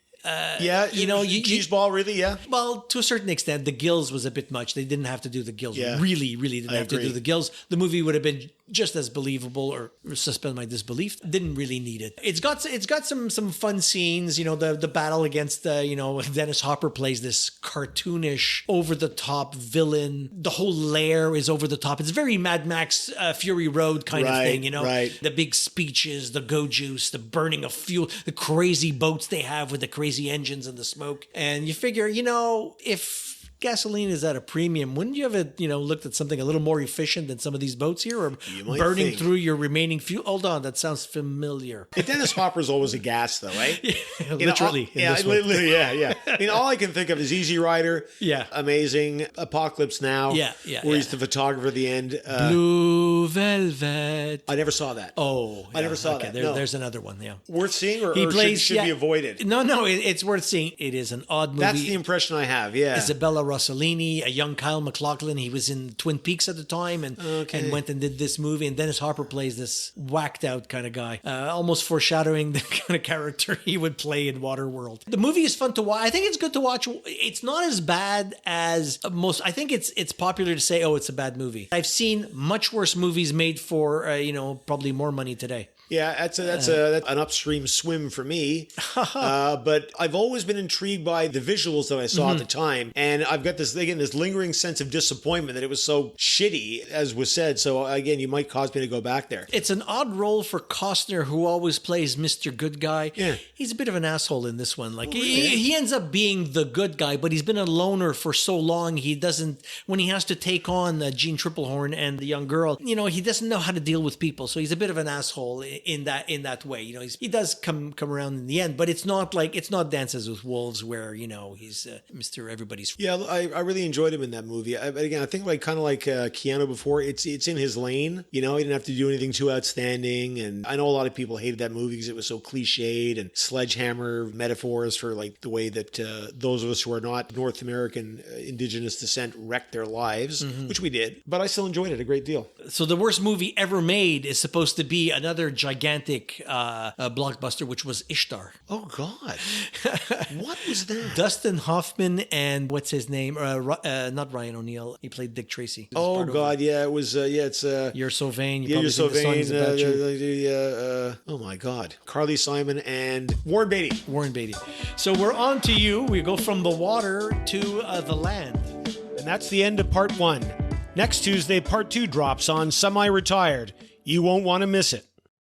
Cheese ball, really, yeah. Well, to a certain extent, the gills was a bit much. They didn't have to do the gills. Yeah. Really didn't have to do the gills. The movie would have been just as believable, or suspend my disbelief. Didn't really need it. It's got some fun scenes. The battle against Dennis Hopper plays this cartoonish, over the top villain. The whole lair is over the top. It's very Mad Max Fury Road kind of thing. Right. The big speeches, the go juice, the burning of fuel, the crazy boats they have with the crazy engines and the smoke. And you figure, if gasoline is at a premium, wouldn't you have looked at something a little more efficient than some of these boats here, or burning through your remaining fuel? Hold on, that sounds familiar. Dennis Hopper's always a gas, though, right? Literally. Yeah. I mean, all I can think of is Easy Rider. Yeah. Amazing. Apocalypse Now. Yeah. Where he's the photographer at the end. Blue Velvet. I never saw that. Oh, I never saw that. There's another one. Yeah. Worth seeing, or should be avoided? No, it's worth seeing. It is an odd movie. That's the impression I have. Yeah. Isabella Rossellini, a young Kyle MacLachlan. He was in Twin Peaks at the time and went and did this movie. And Dennis Hopper plays this whacked out kind of guy, almost foreshadowing the kind of character he would play in Waterworld. The movie is fun to watch. I think it's good to watch. It's not as bad as most. I think it's popular to say, oh, it's a bad movie. I've seen much worse movies made for, probably more money today. Yeah, that's an upstream swim for me. But I've always been intrigued by the visuals that I saw at the time. And I've got this lingering sense of disappointment that it was so shitty, as was said. So again, you might cause me to go back there. It's an odd role for Costner, who always plays Mr. Good Guy. Yeah. He's a bit of an asshole in this one. Like he ends up being the good guy, but he's been a loner for so long. He doesn't, when he has to take on Gene Triplehorn and the young girl, he doesn't know how to deal with people. So he's a bit of an asshole in that way. You know, he does come around in the end, but it's not Dances with Wolves where, you know, he's Mr. Everybody's. Yeah, I really enjoyed him in that movie. Again, I think kind of like Keanu before, it's in his lane. You know, he didn't have to do anything too outstanding. And I know a lot of people hated that movie because it was so cliched and sledgehammer metaphors for like the way that those of us who are not North American indigenous descent wrecked their lives, which we did. But I still enjoyed it a great deal. So the worst movie ever made is supposed to be another gigantic blockbuster, which was Ishtar. Oh, God. What was that? Dustin Hoffman and what's his name? Not Ryan O'Neal. He played Dick Tracy. Oh, God. Yeah, it was. It's. You're So Vain. You're So Vain. Oh, my God. Carly Simon and Warren Beatty. Warren Beatty. So we're on to you. We go from the water to the land. And that's the end of part 1. Next Tuesday, part 2 drops on Semi-Retired. You won't want to miss it.